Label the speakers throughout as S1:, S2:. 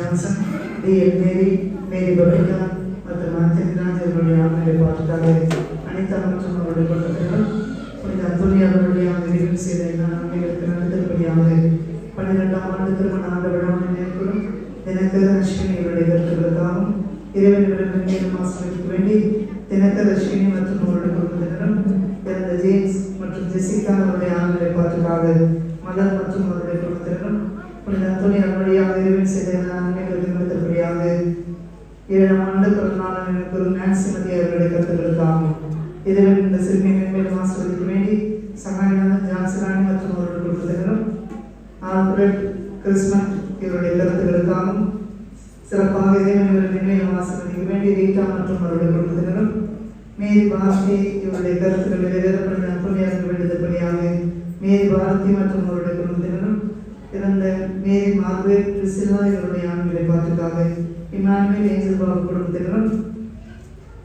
S1: Johnson, டி.எல். மேரி பபிகா மற்றும் ஆஞ்சனி ராஜ் அவர்களுடைய ஆண்மையை பார்த்துக்காக அனிதா மற்றும் அவருடைய குடும்பத்தினர் புனித அந்தோனியா அவருடைய நிறைவு செய்த எல்லா நன்மைகளுக்கு நடத்தபடியாக 12ஆம் ஆண்டு திருமண ஆண்டு விழாவை மேற்கொள்ளும் தினகர் அஸ்வினி அவருடைய கருத்துக்களுக்காகவும் இறைவனிடம் மேலும் ஆசிரியருக்கு வேண்டி தினகர் அஸ்வினி மற்றும் அவருடைய குடும்பத்தினரும் பிறந்த ஜேம்ஸ் மற்றும் ஜெசிகா அவருடைய ஆண்மையை பார்த்துக்காக மதர் மற்றும் அவருடைய குடும்பத்தினரும் புனித அந்தோனியா வழியாக இறைவன் செய்த எல்லா நன்மைகளுக்கு நடத்தபடியாக 7ஆம் ஆண்டு பிறந்தநாள் எனக்குள் நான்சி மதி அவருடைய கருத்துக்களுக்காகவும் இறைவன் இந்த சிறுமியை மேலும் ஆசிரியருக்கு வேண்டி சகாயநாதன் ஜான்சராணி மற்றும் அவருடைய குடும்பத்தினரும் ஆல்ஃபிரட் கிறிஸ்மன் இவருடைய கருத்துக்களுக்காகவும் சிறப்பாக இறைவன் இவருடைய மேலும் ஆசிரியருக்கு வேண்டி ரீட்டா மற்றும் அவருடைய குடும்பத்தினரும் மேரி பாரதி இவருடைய கருத்துக்கள் நிறைவேறப்பட்ட அந்தோனியாவுக்கு வேண்டியபடியாக மேரி பாரதி மற்றும் அவருடைய குடும்பத்தினரும் பிறந்த மேரி மார்கரெட் பிரிசில்லா இவருடைய ஆண்களை பார்த்துக்காக இமானுவேல் ஏஞ்சல் பாபு குடும்பத்தினரும்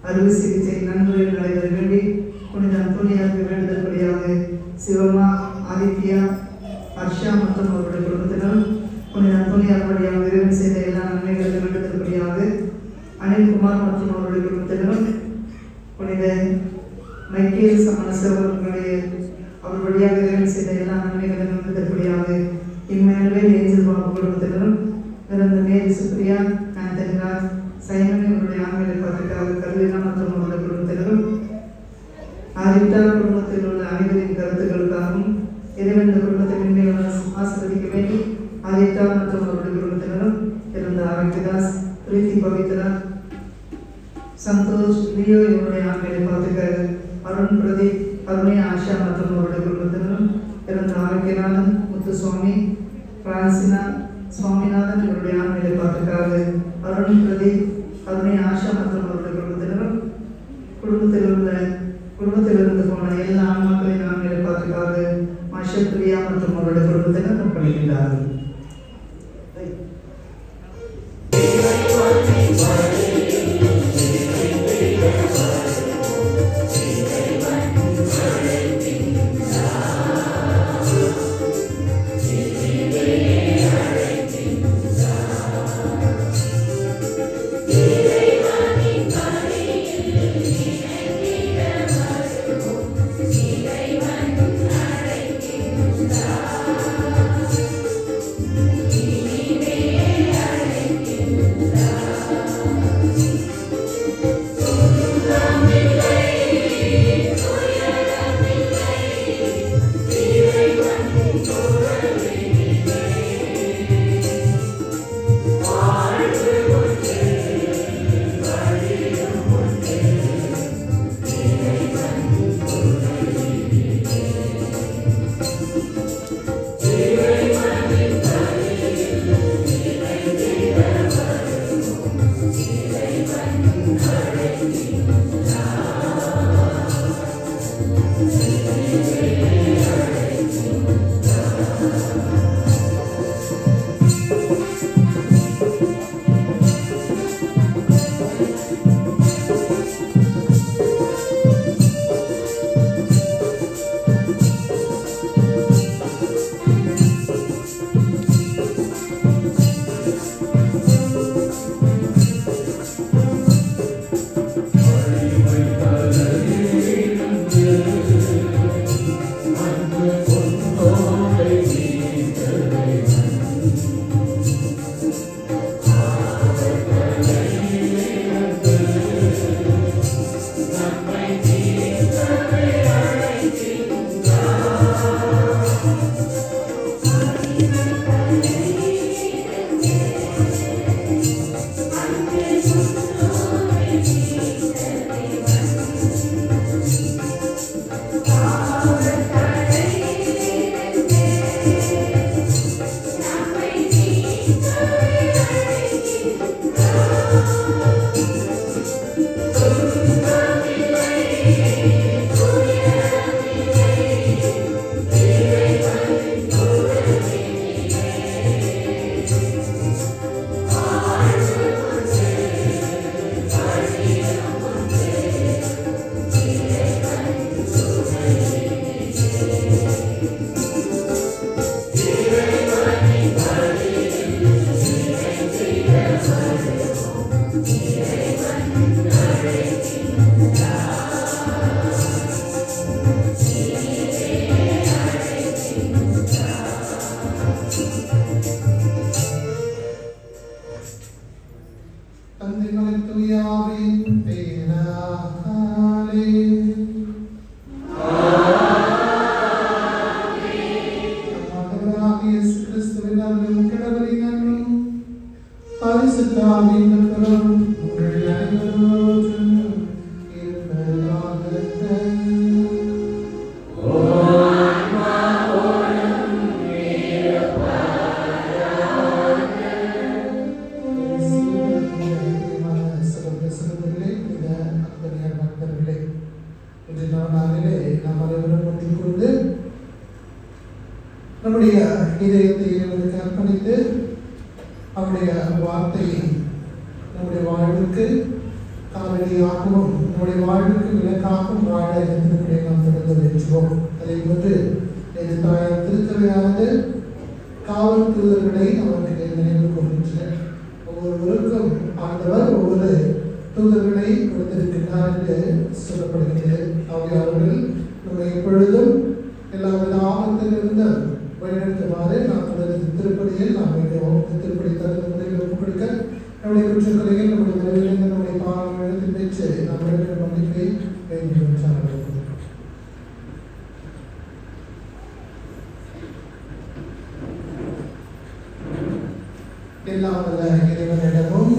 S1: அறுவை சிகிச்சை நன்முறையில் நடைபெற வேண்டி புனித அந்தோனியாவுக்கு வேண்டுதல்படியாக சிவமா ஆதித்யா ஹர்ஷா மற்றும் அவருடைய குடும்பத்தினரும் புனித அந்தோனியார் வழியாக இறைவன் செய்த எல்லா நன்மைகளுக்கு வேண்டுதல்படியாக அனில்குமார் மற்றும் அவருடைய குடும்பத்தினரும் புனித மைக்கேல் சமணஸ் அவர்களுடைய அவர் வழியாக இறைவன் செய்த எல்லா நன்மைகளுக்கு வேண்டுதல்படியாக இம்மானுவேல் ஏஞ்சல் பாபு குடும்பத்தினரும் பிறந்த மேரி சுப்ரியா ஆந்தனி ராஜ் சைமன் இவருடைய ஆண்களை பார்த்துக்காக கல்வினா மற்றும் அவருடைய குடும்பத்தினரும் ஆரிட்டா குடும்பத்தில் உள்ள அனைவரின் கருத்துக்களுக்காகவும் இறைவன் இந்த குடும்பத்தை மென்மேலும் ஆசீர்வதிக்க வேண்டி ஆரிட்டா மற்றும் அவருடைய குடும்பத்தினரும் பிறந்த ஆரோக்கியதாஸ் பிரீத்தி பவித்ரா சந்தோஷ் லியோ இவருடைய ஆண்களை பார்த்துக்காக அருண் பிரதீப் அருணி ஆஷா மற்றும் அவருடைய குடும்பத்தினரும் பிறந்த ஆரோக்கியநாதன் முத்துசுவாமி பிரான்சினா சுவாமிநாதன் இவருடைய ஆண்மையை பார்த்துக்காக அருண் பிரதீப் அருணை ஆஷா மற்றும் அவருடைய குடும்பத்தினரும் குடும்பத்திலிருந்து போன எல்லா ஆண்மக்களின் ஆண்மையை பார்த்துக்காக மஷத் பிரியா மற்றும் அவருடைய குடும்பத்தினர் ஒப்படைக்கின்றார்கள்.
S2: நம்முடைய இதயத்தை இறைவனுக்கு அர்ப்பணித்து அவருடைய வார்த்தையை நம்முடைய வாழ்வுக்கு காவலியாகவும் நம்முடைய வாழ்வுக்கு விளக்காகவும் வாழ திருப்படியை நாம் தொடர்ந்து வெற்றுவோம். அதை போன்று தாயார் திருச்சபையானது காவல் தூதர்களை அவருக்கு நினைவு கொள்கின்றனர். ஒவ்வொருவருக்கும் ஆண்டவர் ஒவ்வொரு தூதர்களை கொடுத்திருக்கிறார் என்று சொல்லப்படுகிறது. அவர்கள் நம்மை எப்பொழுதும் எல்லா வித ஆபத்திலிருந்து வழிநடத்துமாறு நாம் தொடர்ந்து திருப்பதியில் நாம் திருப்பதி தகுந்த முறையில் ஒப்புக் கொடுக்க நம்முடைய குற்றக்குறைகள் நம்முடைய நிலையிலிருந்து நம்முடைய பாவங்களில் பெற்று நாம் இருக்கிற மன்னிப்பை வேண்டும் சார்ந்தோம். எல்லா வல்ல இறைவனிடமும்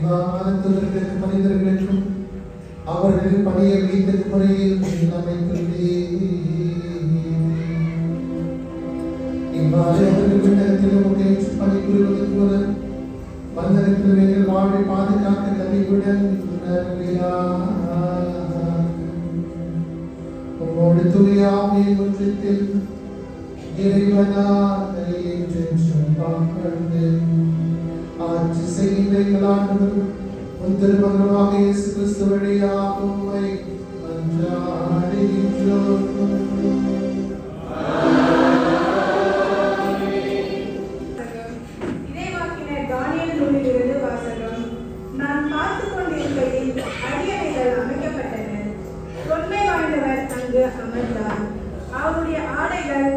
S2: வானதூதர்களுக்கும் மனிதர்களுக்கும் அவர்கள் பணிய வீட்டுக்கு முறையில் அமைத்துள்ளே. இவ்வாறு அவர்கள் விண்ணகத்திலும் பணிபுரிவதற்கு போல மன்னருக்கு நீங்கள் வாழ்வை பாதுகாக்க கவிவுடன் உம்மோடு தூயாவின் முற்றத்தில் இறைவனாக என்றென்றும் வாழ்ந்து ஆட்சி செய்கின்றீர்களாக உன் திருமகனாக இயேசு கிறிஸ்து வழியாக உம்மை மன்றாடுகின்றோம்.
S3: இறைவாக்கினர் தானியேல் நூலிலிருந்து வாசகம். நான் பார்த்துக் கொண்டிருக்கையில் அரியணைகள் அமைக்கப்பட்டன. தொன்மை வாய்ந்தவர் அங்கு அமர்ந்தார். அவருடைய ஆடைகள்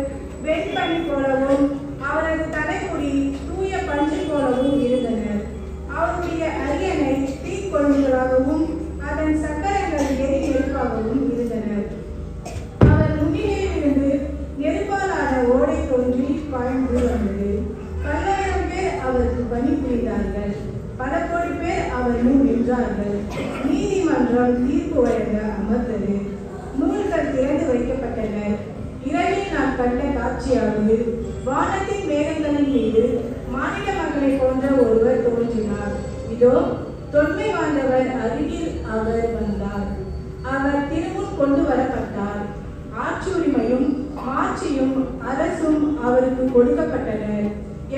S3: வெண்பனி போலவும் அவரது தலைமுடி தூய பஞ்சு போலவும் இருந்தன. அவருடைய அரியணை தீக்கொழுந்துகளாகவும் அதன் சக்கரங்கள் எரி நெருப்பாகவும் இருந்தன. அவர் முன்னிலையிலிருந்து நெருப்பாலான ஓடை தோன்றி பாய்ந்து வந்தது. 10,000 பேர் அவருக்கு பணி புரிந்தார்கள். பல கோடி பேர் அவர் முன் நின்றார்கள். நீதிமன்றம் தீர்ப்பு வழங்க அமர்ந்தது. நூல்கள் திறந்து வைக்கப்பட்டன. இரவில் நான் கண்ட காட்சியாவது, வானத்தின் மேகங்களின் மீது மாநில மக்களை போன்ற ஒருவர் தோன்றினார். இதோ தொன்மை வாழ்ந்தவர் அருகில் அவர் வந்தார். அவர் திருமுன் கொண்டு வரப்பட்டார். ஆட்சி உரிமையும் ஆட்சியும் அரசும் அவருக்கு கொடுக்கப்பட்டன.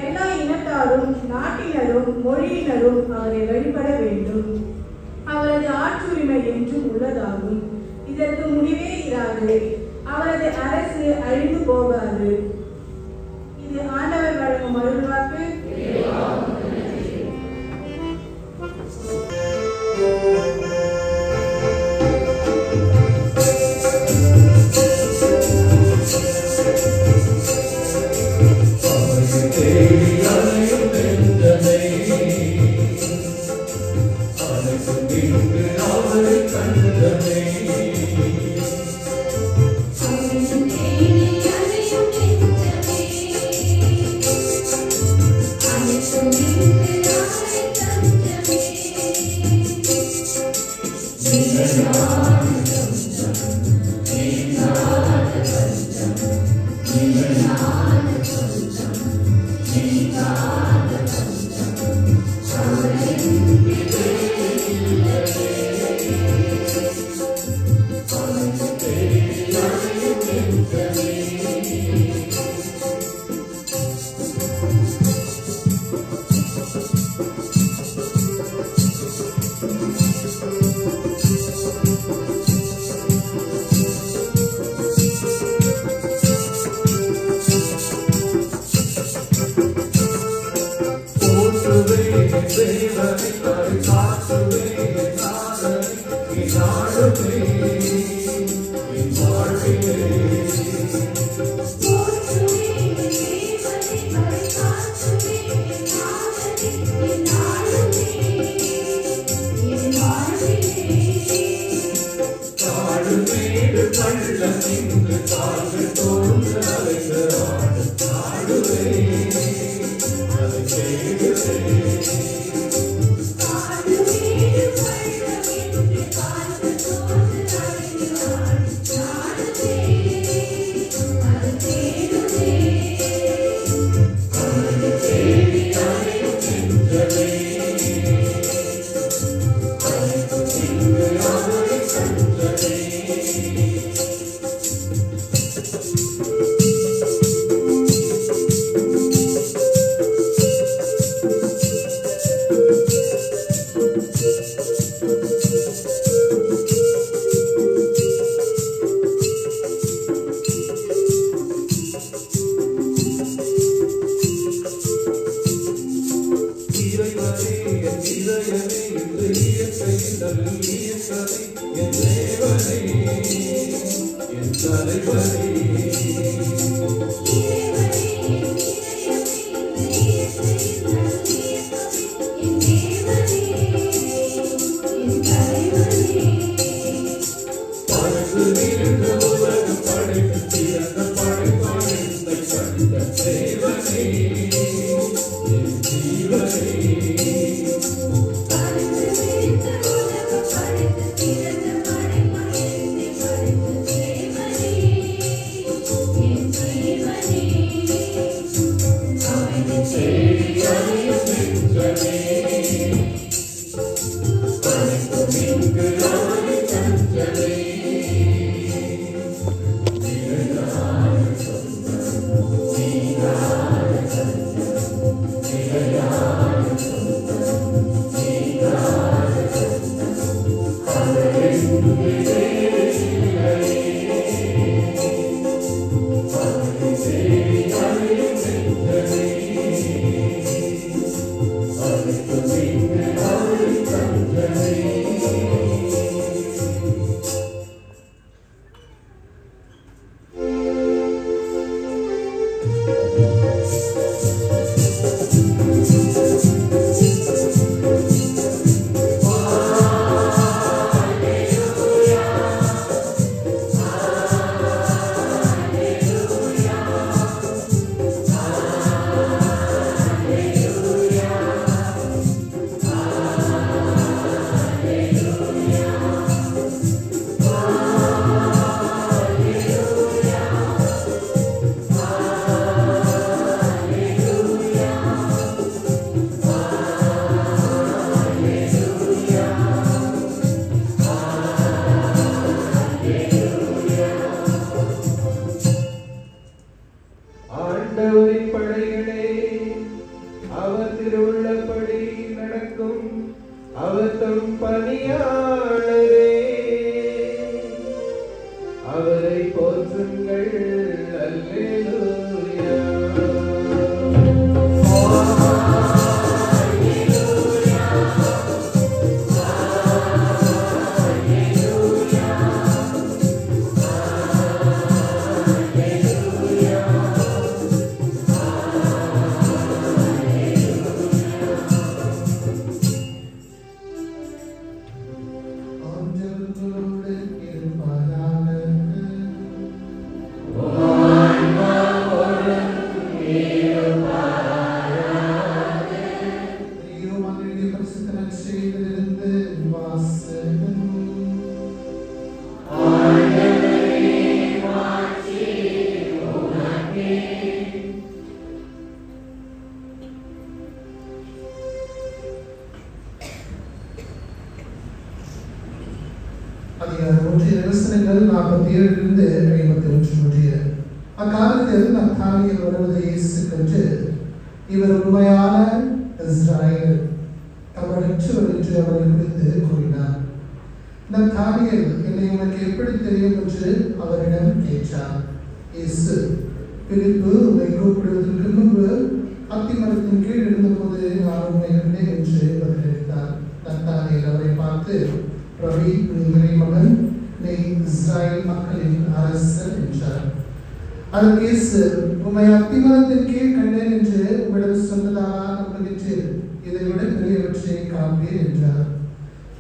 S3: எல்லா இனத்தாரும் நாட்டினரும் மொழியினரும் அவரை வழிபட வேண்டும். அவரது ஆட்சியுரிமை என்றும் உள்ளதாகும். இதற்கு முடிவே இராது. அவரது அரசு அழிந்து போகாது. இது ஆண்டவர் வழங்கும் அருள்வாக்கு.
S4: In
S2: அக்காலத்தில் நத்தானியேல் வருவதை இயேசு கண்டு இவர் உண்மையான இஸ்ராயேல் தவறற்றவர் என்று அவரை குறித்து கூறினார். நத்தானியேல் என்னை உனக்கு எப்படி தெரியும் என்று அவரிடம் கேட்டார். இயேசு பிலிப்பு உன்னை கூப்பிடுவதற்கு முன்பு அத்திமரத்தின் கீழ் இருந்தபோது நான் உண்மை கண்டேன் என்று பதிலளித்தார். நத்தானியேல் அவரை பார்த்து ரவி நீ மகன் நீ இஸ்ராயேல் மக்களின் அரசர் என்றார். அதற்கு இயேசு உம்மை அத்திமரத்தின் கீழ் கண்டேன் என்று உங்களிடம் சொன்னதாக நம்புகின்றீர், இதை விட பெரியவற்றை காண்பீர் என்றார்.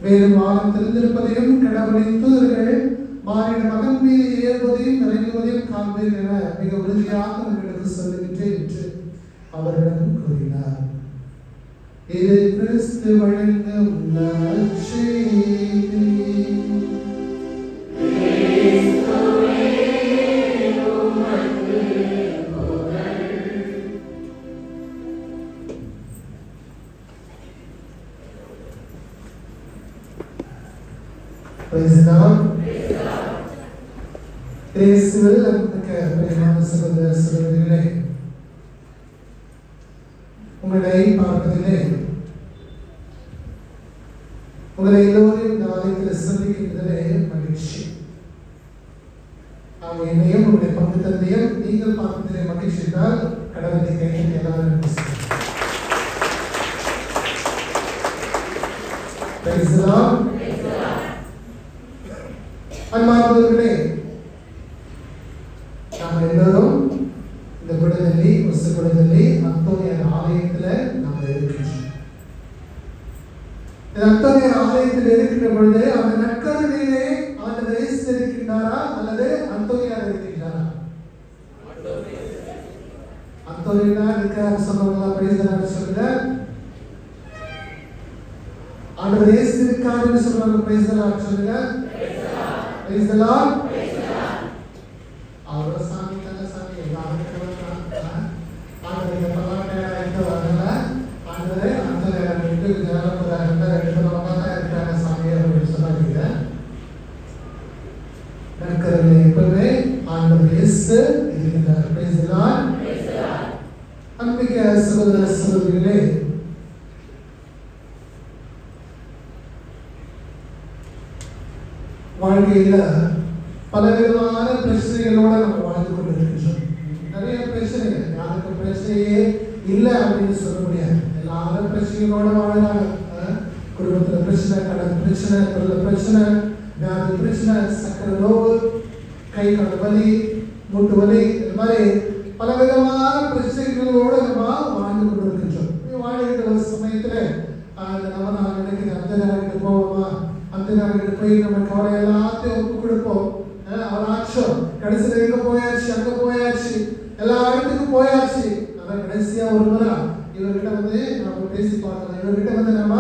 S2: மேலும் வானம் திறந்திருப்பதையும் கடவுளின் தூதர்கள் மாறின மகன் மீது ஏறுவதையும் இறங்குவதையும் காண்பீர் என மிக உறுதியாக உங்களுக்கு சொல்லுகின்றேன் என்று அவரிடம் கூறினார். இது கிறிஸ்து வழங்கும் நற்செய்தி. Praise the Lord. இயேசுவில் பிரியமான சகோதர சகோதரிகளே, உங்களை பார்ப்பதிலே உங்களை எல்லோரையும் இந்த ஆலயத்தில் சந்திக்கின்றதிலே மகிழ்ச்சி. என்னையும் உங்களுடைய பங்கு தந்தையும் நீங்கள் பார்ப்பதிலே மகிழ்ச்சி என்றால் கடவுளை கையில் எல்லாரும் Praise the Lord. அன்பார்ந்தவர்களே, நாம் எல்லாரும் இந்த குடநெல்லி குடநெல்லி அந்தோனியார் ஆலயத்தில் நாம் இருக்கின்றோம். இந்த அந்தோனியார் ஆலயத்தில் இருக்கின்ற பொழுது அந்த நற்கருணையிலே ஆண்டவர் இயேசு இருக்கின்றாரா அல்லது அந்தோனியார் இருக்கின்றாரா? அந்தோனியார் இருக்கார் சொல்லுவாங்களா? பிரைஸ் சொல்லுங்க. ஆண்டவர் இயேசு இருக்காருன்னு சொல்லுவாங்க. பிரைஸ் சொல்லுங்க. Praise the Lord. Our Sami kala Sami Yahweh kala Andare palakaya itu adalah Andare antara itu jalan berada di dalam kata itu Sami yang bersama kita. Dan kerana itu Andare Yesus itu kita. Praise the Lord. Anbika saudara saudariகளே, வாழ்க்கையில பலவிதமான பிரச்சனைகளோட நம்ம வாழ்ந்து கொண்டிருக்கிறோம். நிறைய பிரச்சனைகள், யாருக்கு பிரச்சனையே இல்லை அப்படின்னு சொல்ல முடியாது. எல்லாரும் பிரச்சனைகளோட வாழ்றாங்க. குடும்பத்துல பிரச்சனை, கடன் பிரச்சனை, தொழில பிரச்சனை, வியாதி பிரச்சனை, சக்கரை நோவு, கை கால் வலி, மூட்டு வலி, இந்த மாதிரி பலவிதமான பிரச்சனைகளோட நம்ம வாழ்ந்து கொண்டிருக்கின்றோம். வாழ்கின்ற ஒரு சமயத்துல நம்ம நான் நினைக்கிறேன், அந்த நேரம் போவோமா, அந்த நேரம் போய் நம்ம கவலை எல்லாத்தையும் ஒப்பு கொடுப்போம். அவர் ஆச்சோம் கடைசியில் எங்க போயாச்சு, அங்க போயாச்சு, எல்லா இடத்துக்கும் போயாச்சு. அதான் கடைசியா ஒரு முறை இவர்கிட்ட வந்து நம்ம பேசி பார்க்கலாம், இவர்கிட்ட வந்து நம்ம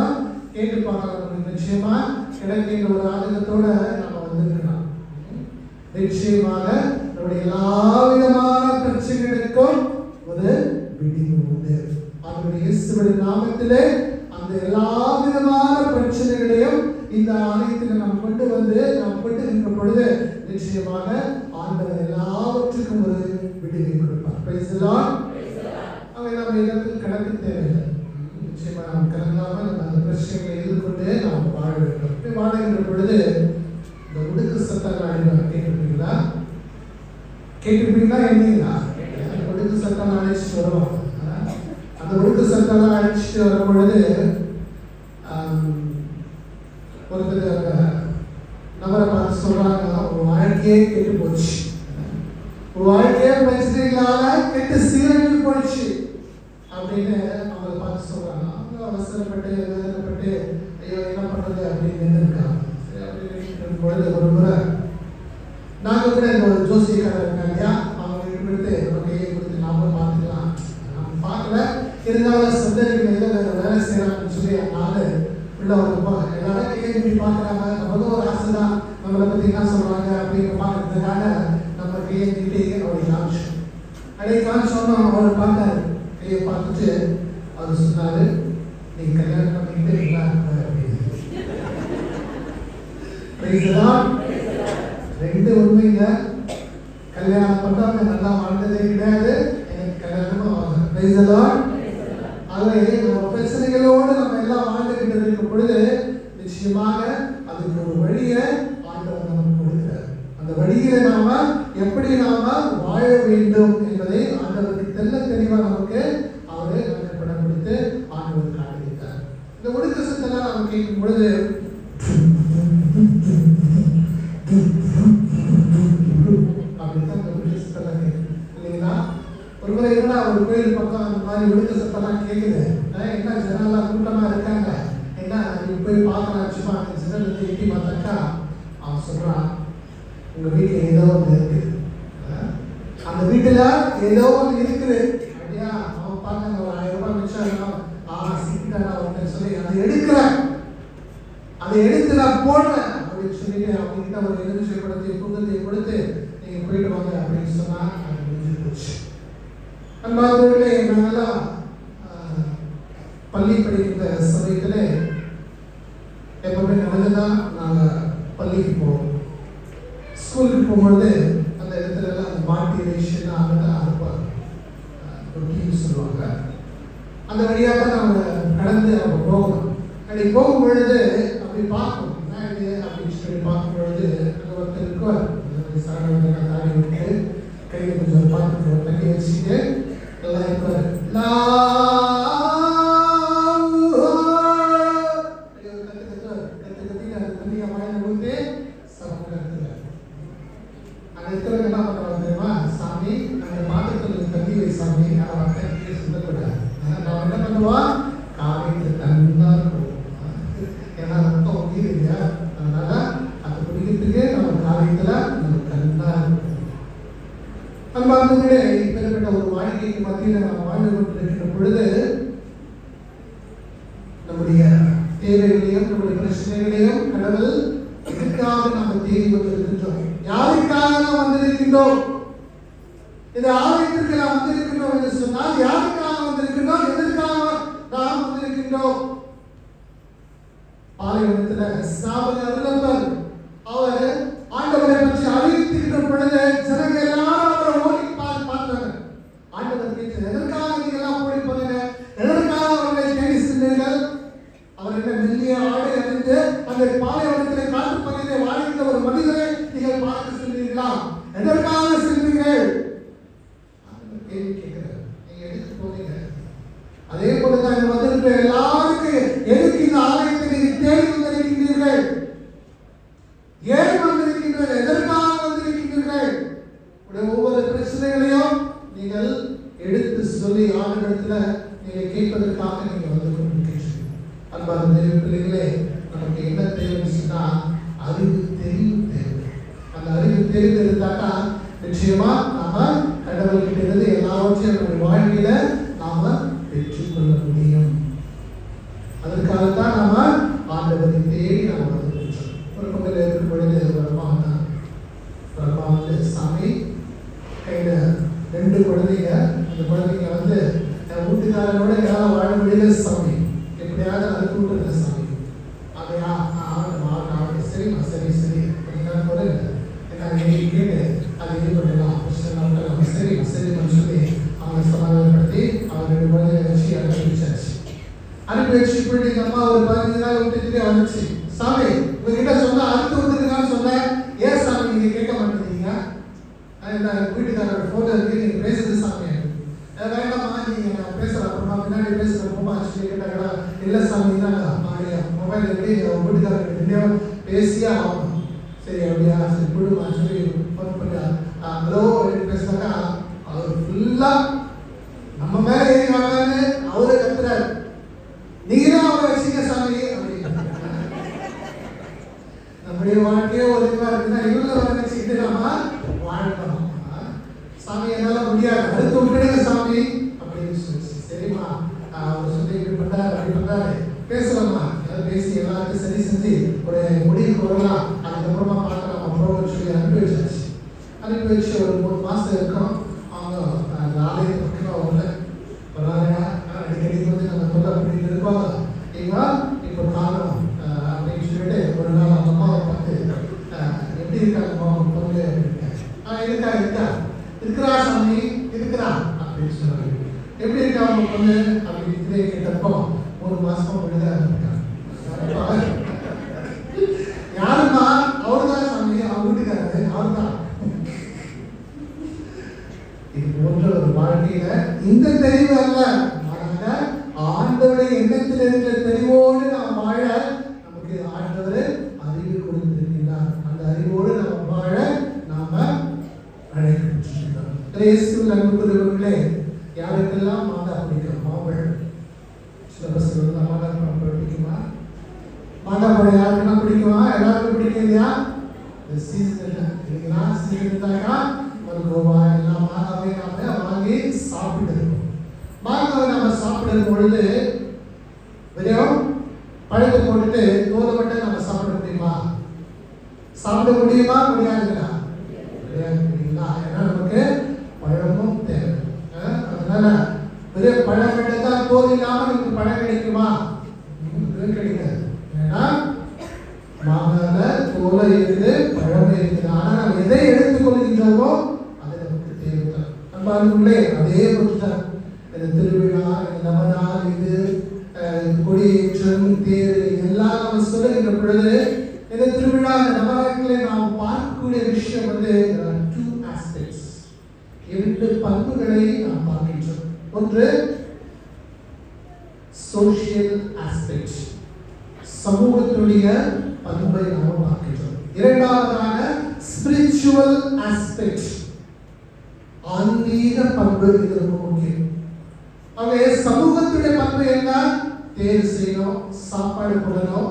S2: கேட்டு பார்க்கலாம். நிச்சயமா கிடைக்கின்ற ஒரு ஆதங்கத்தோட நம்ம வந்திருக்கலாம். நிச்சயமாக நம்முடைய எல்லா விதமான பிரச்சனைகளுக்கும் ஒரு விடிவு உண்டு. அவருடைய இயேசுவின் நாமத்திலே அந்த எல்லா விதமான பிரச்சனைகளையும் இந்த ஆலயத்தில் நாம் கொண்டு வந்து நாம் கொண்டு நின்ற பொழுது நிச்சயமாக ஆண்டவர் எல்லாவற்றுக்கும் ஒரு விடுதலை கொடுப்பார். Praise the Lord. அவை நம்ம எல்லாத்துக்கும் கடந்து தேவையில்லை. நிச்சயமா நாம் கலங்காமல் அந்த பிரச்சனைகளை எதிர்கொண்டு நாம் வாழ வேண்டும். வாழ்கின்ற பொழுது இந்த உடுக்கு சத்தம் கேட்டிருப்பீங்களா? கேட்டிருப்பீங்களா? இல்லைங்களா? உடுக்கு சத்தம் அழைச்சிட்டு வருவோம். அந்த உடுக்கு சத்தம் அழைச்சிட்டு வரும் பொழுது ஒருத்தர் நபரை பார்த்து சொல்றாங்க, ஒரு வாழ்க்கையே கெட்டு போச்சு, ஒரு வாழ்க்கையே பிரச்சனைகளால கெட்டு சீரழிந்து போச்சு அப்படின்னு அவங்களை பார்த்து சொல்றாங்க. அவங்க அவசரப்பட்டு வேதனைப்பட்டு ஐயோ என்ன பண்றது அப்படின்னு இருக்காங்க. பொழுது ஒரு முறை நாங்க கூட இந்த ஒரு ஜோசியக்காரர் இருக்காங்க இல்லையா, அவங்க எடுத்து நம்ம கையை கொடுத்து நாம பார்த்துக்கலாம், நம்ம பார்க்கல இருந்தாலும் சந்தேகங்கள் ஏதோ வேலை செய்யலாம்னு சொல்லி நாலு உள்ள வந்து எல்லாரும் கையை பார்க்குறாங்க. நமக்கு ஒரு ஆசை தான், நம்மளை பற்றி என்ன சொல்றாங்க அப்படின்னு பார்க்கறதுக்காக நம்ம கையை நீட்டி அவரை காமிச்சோம். அப்படியே காமிச்சோம்னா அவரை பார்த்தாரு. கையை பார்த்துட்டு அவர் சொன்னாரு, நீங்க கல்யாணம் பண்ணிக்கிட்டு என்ன அப்படின்னு. ரெண்டு உண்மைங்க, கல்யாணம் பண்ணாம நல்லா வாழ்ந்ததே கிடையாது, எனக்கு கல்யாணமும் ஆகும். ஆகவே நம்ம பிரச்சனைகளோடு நம்ம எல்லாம் வாழ்ந்துகிட்டு இருக்கும் பொழுது நிச்சயமாக அதுக்கு ஒரு வழியை ஆண்டவர் நமக்கு கொடுக்கிறார். அந்த வழியில நாம எப்படி நாம வாழ வேண்டும் என்பதை ஆண்டவருக்கு தெளிவா நமக்கு அவரு நமக்கு படம் கொடுத்து ஆண்டவர் காண்பித்தார். இந்த ஒடுக்க சத்தெல்லாம் நம்ம கேட்கும் பொழுது அப்படித்தான் இந்த ஒடுக்க சத்தெல்லாம் கேட்கும் இல்லைங்களா? ஒரு முறை என்ன ஒரு கோயில் பக்கம் அந்த மாதிரி ஒடுக்க சத்தெல்லாம் கேட்குது. என்ன ஜனெல்லாம் கூட்டமா இருக்காங்க, என்ன நீங்க போய் பார்க்கலாம் சும்மா அந்த ஜனத்தை எட்டி பார்த்தாக்கா அவன் சொல்றான், உங்க வீட்டுல ஏதோ ஒன்று இருக்கு, அந்த வீட்டுல ஏதோ ஒன்று இருக்குது அப்படியா. அவன் பார்த்தாங்க ஒரு 1000 ரூபாய் மிச்சம் சிக்கிட்டானா அப்படின்னு சொல்லி அதை எடுக்கிறேன், அதை எடுத்து நான் போடுறேன் அப்படின்னு சொல்லிட்டு அவங்க கிட்ட ஒரு எதிர்ச்சிப்படுத்தி புத்தகத்தை கொடுத்து நீங்க போயிட்டு வாங்க அப்படின்னு சொன்னா அது முடிஞ்சு போச்சு. அன்பார்ந்தவர்களே, நாங்கெல்லாம் பள்ளி படிக்கிற சமயத்துல எப்பவுமே நடந்துதான் நாங்க பள்ளிக்கு போவோம். ஸ்கூலுக்கு போகும்பொழுது அந்த இடத்துல எல்லாம் அந்த மாட்டி ரேஷன் அங்கதான் அனுப்பாங்க, தொட்டின்னு சொல்லுவாங்க. அந்த வழியாக தான் நாங்க கடந்து அவங்க போகணும். அப்படி போகும் பொழுது அப்படி பார்க்கணும் என்ன இது அப்படின்னு சொல்லி பார்க்கும் பொழுது அங்கே ஒருத்தர் இருக்குவார், சரண தாடி விட்டு கையில் கொஞ்சம் பார்த்து தண்ணி வச்சுட்டு எல்லாம் இருப்பார். என்ன பண்ணுவாங்க தெரியுமா, சாமி அந்த பாத்திரத்தில் தண்ணி வை சாமி, சொல்லக்கூடாது. நான் என்ன பண்ணுவான், காலையில் தண்ணா இருக்கும், ஏன்னா ரத்தம் உயிர் இல்லையா, அதனால அதை குடிக்கிறதுக்கு நம்ம காலையில் நம்ம தண்ணா இருக்கும். அன்பார்ந்தவர்களே, இப்பேற்பட்ட ஒரு வாழ்க்கைக்கு மத்தியில் நாம் வாழ்ந்து கொண்டிருக்கிற பொழுது நம்முடைய தேவைகளையும் நம்முடைய பிரச்சனைகளையும் கடவுள் எதற்காக நாம் தேடி வந்திருக்கின்றோம், யாருக்காக நாம் வந்திருக்கின்றோம், இந்த ஆலயத்திற்கு நாம் வந்திருக்கின்றோம் என்று சொன்னால் யாருக்காக வந்திருக்கின்றோம், எதற்காக நாம் வந்திருக்கின்றோம். ஆலயத்தில் ஸ்தாபன அருளப்பர் அவர் ஆண்டவரை பற்றி அறிவித்திருக்கிற பொழுது ஜனங்கள் எல்லாரும் அவரை ஓடி பார்த்தாங்க. ஆண்டவர் கேட்டார், எதற்காக நீங்க எல்லாம் ஓடி போனீங்க, எதற்காக அவர்களை தேடி சென்றீர்கள், அவர்கள் மெல்லிய ஆடை அணிந்து அந்த பாலைவனத்திலே காட்டு பகுதியிலே வாழ்கின்ற ஒரு மனிதரை நீங்கள் பார்க்க சென்றீர்களா, எதற்காக சென்றீர்கள் கேள்வி கேட்கிறார். நீங்க எதுக்கு போனீங்க? அதே போலதான் வந்திருக்கிற பிள்ளைகளே, நமக்கு என்ன தேவைன்னு சொன்னா அறிவு தெரியும் தேவை. அந்த அறிவு தெரிந்து இருந்தாக்கா நிச்சயமா நாம கடவுள்கிட்ட இருந்து எல்லாவற்றையும் நம்முடைய வாழ்க்கையில நாம பெற்றுக்கொள்ள முடியும். அதற்காகத்தான் நாம ஆண்டவரை தேடி நாம வருகின்றோம். ஒரு பக்கத்தில் இருக்கும் பொழுது பிரம்மா வந்து சாமி கையில 2 குழந்தைங்க, அந்த குழந்தைங்க வந்து என் வீட்டுக்காரனோட என்னால் வாழ முடியல சாமி, எப்படியாவது அனுப்பி விட்டுருங்க சாமி. அப்படியா? சரிம்மா, சரி சரி கொஞ்ச நேரம் போல கேட்டு அதை இது பண்ணலாம், சரி சரிம்மா சொல்லி அவங்க சமாதானப்படுத்தி அவங்க 2 குழந்தைங்க வச்சு அனுப்பி வச்சாச்சு. அனுப்பி வச்சு இப்படி எங்கள் அம்மா ஒரு 15 நாள் விட்டுட்டு வந்துச்சு. சாமி உங்ககிட்ட சொன்னா அனுப்பி விட்டுருக்கான்னு சொன்னேன், ஏன் சாமி நீங்க கேட்க மாட்டேங்கிறீங்க? வீட்டுக்காரோட போட்டோ இருக்கு, நீங்க பேசுறது சாமி வேண்டாமா, நீங்க நான் பேசுறேன் அப்புறமா பின்னாடி பேசுறேன் போமா சொல்லி கேட்டாங்களா? இல்லை சாமி தான் மொபைல் இருக்கு, வீட்டுக்காரர்கிட்ட பேசியா ஆகணும். சரி அப்படியா, சரி கொடுமா சொல்லி ஃபோன் பண்ணி ஹலோ பேசினாக்கா அவர் ஃபுல்லா நம்ம மேல ஏறி வாங்கன்னு அவரை கத்துறாரு. நீங்க தான் அவரை வச்சீங்க சாமி அப்படின்னு. நம்முடைய வாழ்க்கையே ஒரு இதுவா இருக்குன்னா இவங்கள வர வச்சுக்கிட்டு நாம வாழ்க்கணும். சாமி என்னால முடியாது, அடுத்து விட்டுடுங்க சாமி அப்படின்னு சொல்லிச்சு. சரிம்மா அவர் சொல்லி இப்படி பண்றாரு அப்படி பண்றாரு, பேசலாமா, ஏதாவது பேசி எல்லாருக்கும் சரி செஞ்சு ஒரு முடிவுக்கு வரலாம், அதுக்கப்புறமா பார்க்கலாம் அப்புறம் சொல்லி அனுப்பி வச்சாச்சு. அனுப்பி வச்சு ஒரு 3 மாசம் இருக்கும். அவங்க ஆலயத்து பக்கமாக வரல, வராங்க அடிக்கடி வந்து நம்ம தொல்லை அப்படின்னு இருப்பாங்க. இவங்க இப்போ காரணம் அப்படின்னு சொல்லிட்டு ஒரு நாள் அவங்க அம்மாவை பார்த்து எப்படி இருக்காங்கம்மா அவங்க பொண்ணு இருக்கா இருக்கிறா சாமி இருக்கிறா அப்படின்னு சொன்னாங்க. எப்படி இருக்கா அவங்க பொண்ணு அப்படின்னு கேட்டப்போ 3 மாசமா விழுதா இருக்காங்க. யாருமா? அவருதான் சாமி, அவங்க வீட்டுக்காரரு அவர்தான். இது போன்ற ஒரு வாழ்க்கையில இந்த தெளிவு அல்ல, ஆண்டவருடைய எண்ணத்தில் இருக்கிற தெளிவோடு நாம் வாழ நமக்கு ஆண்டவர் அறிவு கொடுத்திருக்கிறார். அந்த அறிவோடு நாம் வாழ நாம அழைக்கப்பட்டிருக்கிறோம். கிறிஸ்துவின் அன்புக்குரியவர்களே, யாருக்கெல்லாம் மாதா பிடிக்கும்? மாம்பழம் சில பசங்க மாதா பழம் பிடிக்குமா? மாதா பழம் யாருக்கெல்லாம் பிடிக்குமா? எல்லாருக்கும் பிடிக்கும் இல்லையா? இந்த சீசன் இல்லைங்களா? சீசன் தாக்கா ஒரு கோவா எல்லாம் மாதாவை நாம வாங்கி சாப்பிடுறோம். மாங்காவை நாம சாப்பிடும் பொழுது வெறும் பழத்தை போட்டுட்டு தோலை மட்டும் நம்ம சாப்பிட முடியுமா? சாப்பிட முடியுமா? முடியாதுங்களா? முடியாதுங்களா? ஏன்னா நமக்கு பழமும் தேவை. அதனால வெறும் பழம் மட்டும் தான் தோல் இல்லாம நமக்கு பழம் கிடைக்குமா? கிடைக்காது. ஏன்னா மாங்கால தோலை இருக்குது, பழம் இருக்குது. ஆனா நம்ம எதை எடுத்துக்கொள்கின்றோமோ அது நமக்கு தேவைதான். அன்பார்ந்தவர்களே, அதே போட்டுதான் திருவிழா, நவநாள், இது கொடியேற்றம், தேர் எல்லாம் நம்ம சொல்லுகின்ற பொழுது இந்த திருவிழா நவநாட்களை நாம் பார்க்கக்கூடிய விஷயம் வந்து 2 aspects, 2 பண்புகளை நாம் பார்க்கின்றோம். ஒன்று சோஷியல் ஆஸ்பெக்ட், சமூகத்துடைய பண்பை நாம் பார்க்கின்றோம். இரண்டாவதாக ஸ்பிரிச்சுவல் ஆஸ்பெக்ட், ஆன்மீக பண்பு. இது ரொம்ப முக்கியம். அவை சமூகத்துடைய பண்பு என்ன? தேர் செய்யணும், சாப்பாடு போடணும்,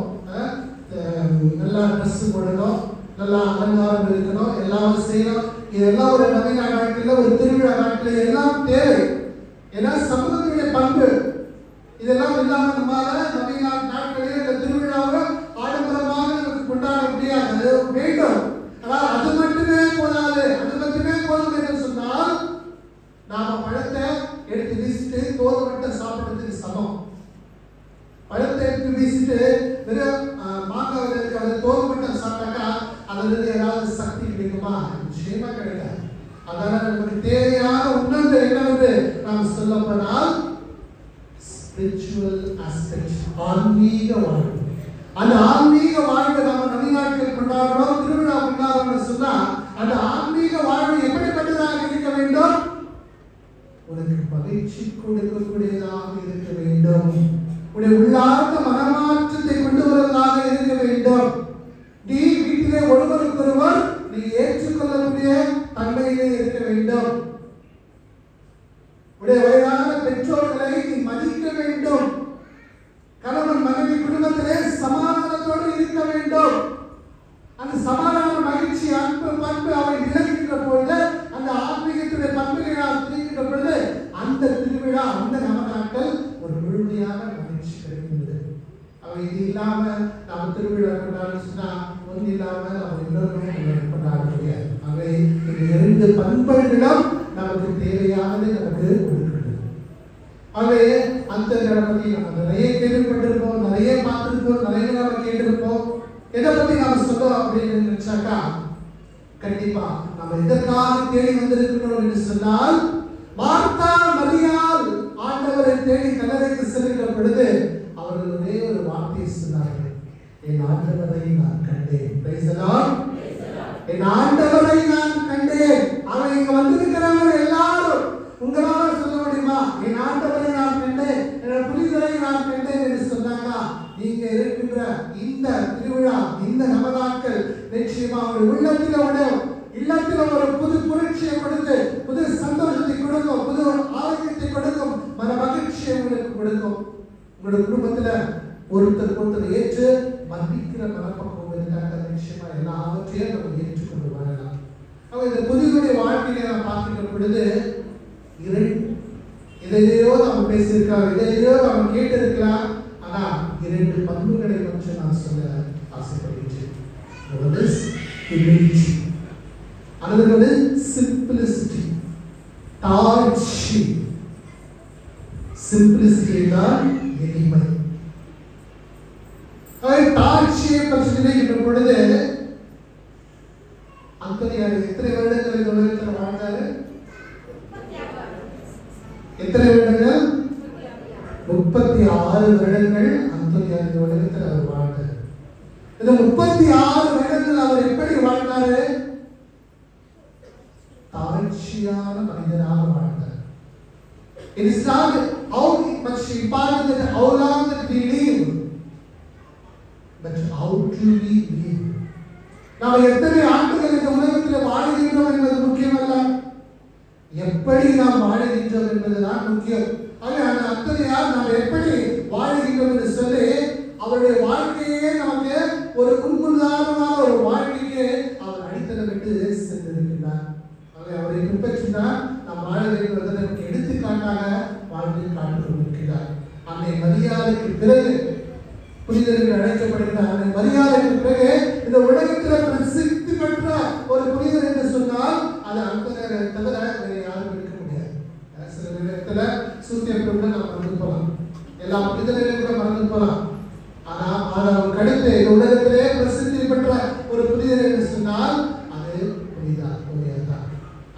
S2: நல்லா ட்ரெஸ் போடணும், நல்லா அலங்காரம் இருக்கணும், எல்லாம் செய்யணும். இதெல்லாம் ஒரு நவீன நாட்டில், ஒரு திருவிழா நாட்டில் எல்லாம் தேவை. ஏன்னா சமூகத்துடைய பண்பு. இதெல்லாம் இல்லாம நம்மளால நவீன நாட்களில் இந்த திருவிழாவை ஆடம்பரமாக நமக்கு கொண்டாட முடியாது. வேண்டும், ஆனால் அது மட்டுமே போதாது. அது மட்டுமே போதும் என்று சொன்னால் நாம பழத்தை எடுத்து வீசிட்டு தோல் மட்டும் சாப்பிடுறதுக்கு சமம். பழத்தை எடுத்து வீசிட்டு வெறும் மாங்காய் இருக்க தோல் மட்டும் சாப்பிட்டாக்கா அதுல இருந்து ஏதாவது சக்தி கிடைக்குமா? நிச்சயமா கிடைக்காது. அதனால நமக்கு தேவையான உணவு என்னவென்று நாம் சொல்ல போனால் ஸ்பிரிச்சுவல் ஆஸ்பெக்ட், ஆன்மீக வாழ்வு. அந்த ஆன்மீக வாழ்வை நம்ம நவீனாட்கள் கொண்டாடுறோம், திருவிழா கொண்டாடுறோம்னு சொன்னா அந்த ஆன்மீக வாழ்வு எப்படிப்பட்டதாக இருக்க வேண்டும்? உனக்கு மகிழ்ச்சி கொடுக்கக்கூடியதாக இருக்க வேண்டும். உடைய உள்ளார்ந்த மனமாற்றத்தை கொண்டு வருவதாக இருக்க வேண்டும். நீ வீட்டிலே ஒருவருக்கொருவர் நீ ஏற்றுக்கொள்ளக்கூடிய தன்மையிலே இருக்க வேண்டும். உடைய வயதான பெற்றோர்களை நீ மதிக்க வேண்டும். கணவன் மனைவிக்குள்ள இது இல்லாம நாம் திருவிழா கொண்டாடுச்சுன்னா ஒன்று இல்லாம நம்ம இன்னொரு கொண்டாட முடியாது. அவை இந்த இரண்டு பண்புகளும் நமக்கு தேவையானது நமக்கு கொடுக்கிறது. அவை அந்த பத்தி நம்ம நிறைய கேள்விப்பட்டிருப்போம், நிறைய பார்த்திருப்போம், நிறைய நாம கேட்டிருப்போம். எதை பத்தி நாம சொல்றோம் அப்படின்னு நினைச்சாக்கா கண்டிப்பா நம்ம எதற்காக தேடி வந்திருக்கிறோம் என்று சொன்னால், மார்த்தா மரியாள் ஆண்டவரை தேடி கல்லறைக்கு செல்கிற பொழுது அவர்கள் ஒரே ஒரு வார்த்தையை சொன்னார்கள், என் ஆண்டவரை நான் கண்டேன். Praise the Lord. என் ஆண்டவரை நான் கண்டேன். அவன் இங்க வந்திருக்கிறவங்க எல்லாரும் உங்களால சொல்ல முடியுமா என் ஆண்டவரை நான் கண்டேன், என் புனிதரை நான் கண்டேன் என்று சொன்னாங்க? நீங்க இருக்கின்ற இந்த திருவிழா, இந்த நவநாட்கள் நிச்சயமா உங்கள் இல்லத்தில் ஒரு புது புரட்சியை கொடுத்து, புது சந்தோஷத்தை கொடுக்கும், புது ஆரோக்கியத்தை கொடுக்கும், மன மகிழ்ச்சியை உங்களுக்கு கொடுக்கும். உங்களுடைய குடும்பத்துல ஒருத்தர் ஏற்று மன்னிக்கிற மனப்பக்குவம் இருக்காங்க. நிச்சயமா எல்லாவற்றையும் நம்ம ஏற்றுக்கொண்டு வரலாம். அவங்க இந்த புதியுடைய வாழ்க்கையை நான் பார்க்கிற பொழுது இதையோ நம்ம பேசியிருக்கலாம், இதையோ நம்ம கேட்டு இருக்கலாம். ஆனா இரண்டு பண்புகளை கொஞ்சம் நான் சொல்ல ஆசைப்படுகிறேன். another simplicity. தாழ்ச்சி. simplicity தான் எளிமை. தாழ்ச்சியை பற்றி நினைக்கின்ற பொழுது அந்தோனியார் எத்தனை வருடங்கள் இந்த உலகத்தில் வாழ்ந்தாரு? எத்தனை வருடங்கள்? 36 வருடங்கள் அந்தோனியார் இந்த உலகத்தில் அவர் வாழ்ந்தார். இந்த 36 வருடங்கள் அவர் எப்படி வாழ்ந்தாரு? தாழ்ச்சியான மனிதனாக வாழ்ந்தார். It is not how much important that how long that we live, but how do we live. நாம் எத்தனை ஆண்டுகள் இந்த உலகத்தில் வாழ்கின்றோம் என்பது முக்கியமல்ல, எப்படி நாம் வாழ்கின்றோம் என்பதுதான் முக்கியம். அந்த அத்தனையார் நாம் எப்படி வாழ்கின்றோம் என்று சொல்லி அவருடைய வாழ்க்கையே நமக்கு ஒரு முன்னுதாரணமான ஒரு வாழ்க்கைக்கு அவர் அடித்தளமிட்டு சென்றிருக்கின்றார். அவரை பின்பற்றினார் நாம் வாழ வேண்டும் என்பதை நமக்கு எடுத்துக்காட்டாக வாழ்வில் காட்டிக் கொண்டிருக்கிறார். அன்னை மரியாதைக்கு பிறகு புனிதர்கள் அழைக்கப்படுகிற அன்னை மரியாதைக்கு பிறகு இந்த உலகத்தில் பிரசித்தி பெற்ற ஒரு புனிதர் என்று சொன்னால் அது அந்தனரை தவிர வேறு யாரும் இருக்க முடியாது. சில நேரத்துல சூத்தியப்பட்டு நாம் மறந்து போகலாம், எல்லா புனிதர்களையும் கூட மறந்து போகலாம். ஆனா அவர் அடுத்து இந்த உலகத்திலே பிரசித்தி பெற்ற ஒரு புனிதர் என்று சொன்னால் அது புனிதர் தான்.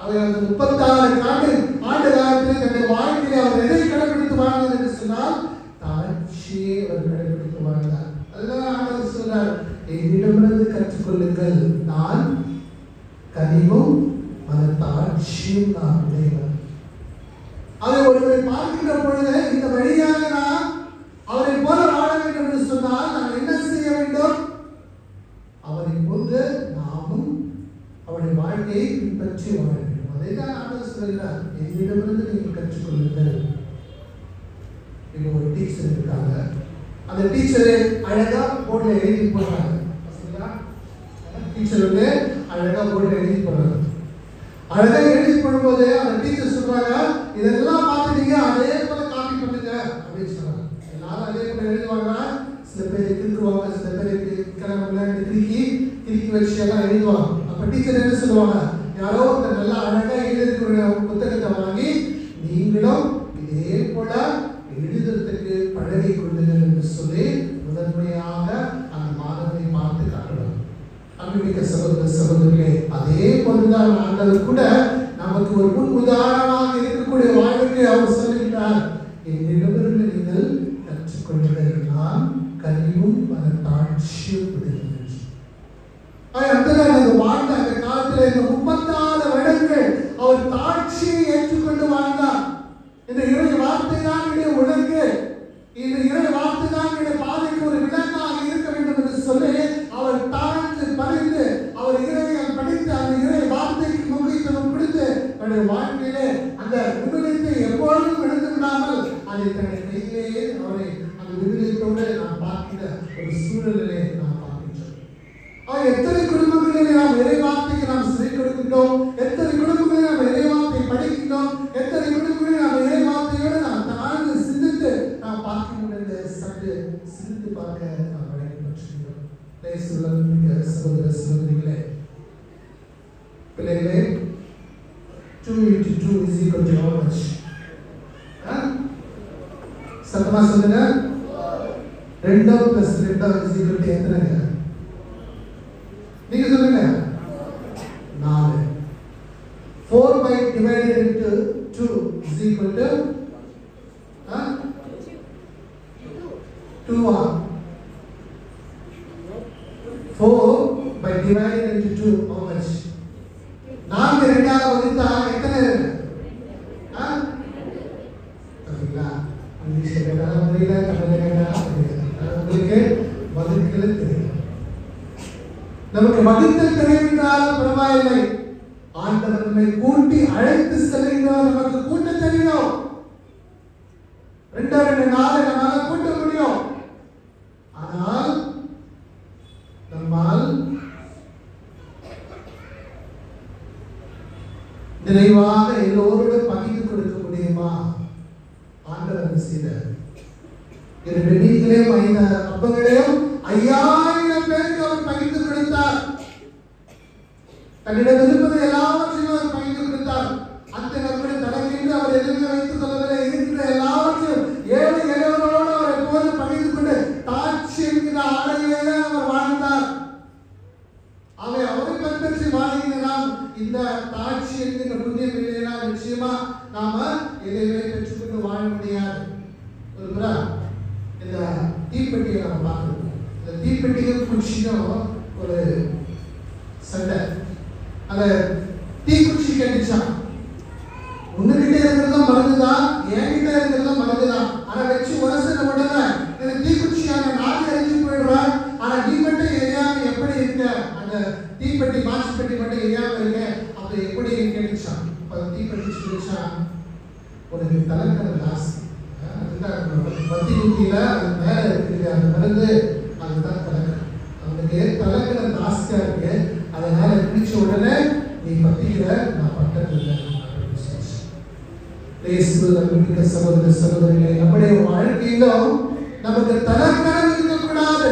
S2: அவர் அந்த 36 ஆண்டு காலத்தில் தன்னுடைய வாழ்க்கையை அவர் எதை கடைபிடித்து வாழ்ந்தார் என்று சொன்னால் தாழ்ச்சியை அவர் கடைபிடித்து வாழ்ந்தார். அதுதான் ஆண்டவர் சொல்றார், என்னிடமிருந்து கற்றுக்கொள்ளுங்கள், நான் கனிவும் மனத்தாட்சியும் நான் உடையவன். அதை ஒருவரை பார்க்கின்ற பொழுது இந்த வழியாக நான் அவரை போல வாழ வேண்டும் என்று சொன்னால் நான் என்ன செய்ய வேண்டும்? அவரை போன்று நாமும் அவருடைய வாழ்க்கையை பின்பற்றி வாழ வேண்டும். அதை தான் ஆண்டவர் சொல்கிறார், என்னிடமிருந்து நீங்கள் கற்றுக்கொள்ளுங்கள். இப்போ ஒரு டீச்சர் இருக்காங்க, அந்த டீச்சரை அழகா போர்டில் எழுதி போடுறாங்க. டீச்சர் வந்து அழகா போர்டில் எழுதி போடுறாங்க. அழகா எழுதி போடும்போது அந்த டீச்சர் சொல்றாங்க, இதெல்லாம் பார்த்துட்டீங்க, அதே போல காப்பி பண்ணுங்க அப்படின்னு சொல்றாங்க. எல்லாரும் அதே போல எழுதுவாங்க. சில பேர் கிறுக்குவாங்க, சில பேர் கிளம்புல கிறுக்கி வச்சு எல்லாம் எழுதுவாங்க. அப்ப டீச்சர் என்ன சொல்லுவாங்க, யாரோ ஒருத்தர் நல்லா அழகா எழுதிக்கிற புத்தகத்தை வாங்கி நீங்களும் இதே போல எழுதுறதுக்கு பழகி கொள்ளுங்கள் என்று சொல்லி முதன்மையாக அந்த மாணவனை பார்த்து காட்டுவாங்க. அன்புமிக்க சகோதர சகோதரிகளே, அதே போலதான் ஆண்டவர் கூட நமக்கு ஒரு முன் உதாரணமாக இருக்கக்கூடிய வாழ்க்கை அவர் சொல்லுகிறார், என்னிடமிருந்து நீங்கள் கற்றுக்கொள்ளுங்கள், நான் கனிவும் மனத்தாட்சியும் உடையவன். அந்த வாழ்ந்த அந்த காலத்தில் இந்த 36 வருடங்கள் அவர் தாட்சியை ஏற்றுக்கொண்டு வாழ்ந்தார். இந்த இறை வார்த்தை தான் என்னுடைய உலகு, இந்த இறை வார்த்தை தான் என்னுடைய பாதைக்கு ஒரு விளக்காக இருக்க வேண்டும் என்று சொல்லி அவர் தாழ்ந்து பணிந்து அவர் இறையை படித்து அந்த இறை வார்த்தைக்கு முக்கியத்துவம் கொடுத்து தன்னுடைய வாழ்க்கையிலே அந்த விவிலியத்தை எப்பொழுதும் எடுத்து விடாமல் அதை தன்னுடைய கையிலேயே அவரை அந்த விவிலியத்தோடு நாம் பார்க்கிற ஒரு சூழலிலே நாம் பார்க்கின்றோம். எத்தனை குடும்பங்களிலே நாம் இறை வார்த்தைக்கு நாம் சிறை கொடுக்கின்றோம், எத்தனை குடும்பங்களில் நாம் இறை வார்த்தை படிக்கின்றோம், எத்தனை குடும்பங்களில் நாம் இறை வார்த்தையோடு நாம் தாழ்ந்து சிந்தித்து நாம் பார்க்க முடியாது. சற்று சிந்தித்து பார்க்க சகோதர சகோதரிகளே, பிள்ளைகளே, 2 into 2 is equal to how much? சத்தமா சொல்லுங்க. 2 plus 2 is equal to எத்தனைங்க? நீங்க சொல்லுங்க. 4. 4 by divided into 2 is equal to 2. 4 by divided into 2 how much? 4 ரெண்டாக வகுத்தா எத்தனை இருக்கு? சரிங்களா? இங்கிலீஷ்ல கேட்டாலும் புரியல, தமிழ்ல கேட்டாலும் புரியல. உங்களுக்கு வகுத்தல் தெரியும். நமக்கு வகுத்தல் தெரியாவிட்டாலும் பரவாயில்லை. ஆண்டவர் நம்மை கூட்டி அழைத்து செல்கிறார். நமக்கு கூட்ட தெரியும். 2 4 நம்மால கூட்ட முடியும். ஆனால் நம்மால் நிறைவாக எல்லோருடன் பகிர்ந்து கொடுக்க முடியுமா? ஆண்டவர் செய்தார். 2 மீன்களையும் 5 அப்பங்களையும் 5000 பேருக்கு அவர் பகிர்ந்து கொடுத்தார். தன்னிடம் இருப்பது எல்லாவற்றையும் அவர் பகிர்ந்து கொடுத்தார். அந்த நம்முடைய தலைமையில் அவர் எதுவுமே வைத்துக் கொள்ளவில்லை. இருக்கிற எல்லாவற்றையும் 7 இளைஞர்களோடு அவர் எப்போது பகிர்ந்து கொண்டு தாட்சி என்கிற ஆடையிலே அவர் வாழ்ந்தார். அவரை பின்பற்றி வாழ்கிற நாம் இந்த தாட்சி என்கிற புதிய பிள்ளைகளா நிச்சயமா நாம எதையுமே பெற்றுக்கொண்டு வாழ முடியாது. ஒரு முறை இந்த தீப்பெட்டியை நம்ம பார்க்கணும். இந்த தீப்பெட்டியும் குச்சியும் ஒரு சண்டை. அந்த தீக்குச்சி கட்டிச்சான். உன்கிட்ட இருக்கிறதும் மருந்துதான், என்கிட்ட இருக்கிறதும் மருந்துதான். ஆனா வச்சு உரசின உடனே இந்த தீக்குச்சியான நாலு அழிஞ்சு போயிடுறான். ஆனா நீ மட்டும் எரியாம எப்படி இருக்க? அந்த தீப்பெட்டி மாசி பெட்டி மட்டும் எரியாம இருக்க. அப்ப எப்படி கேட்டுச்சான். தீப்பெட்டி சொல்லிச்சான், உனக்கு தலைக்கண ஜாஸ்தி. பத்தி ஊத்தியில அது மேல இருக்கு அந்த மருந்து, அதுதான் தலைக்கணம். அவனுக்கு தலைக்கணம் ஜாஸ்தியா இருக்கு. அதனால பிடிச்ச உடனே நீ பத்திக்கிற, நான் பட்டதில்லை. சகோதர சகோதரிகளை, நம்முடைய வாழ்க்கையிலும் நமக்கு தலைக்கணம் இருக்கக்கூடாது.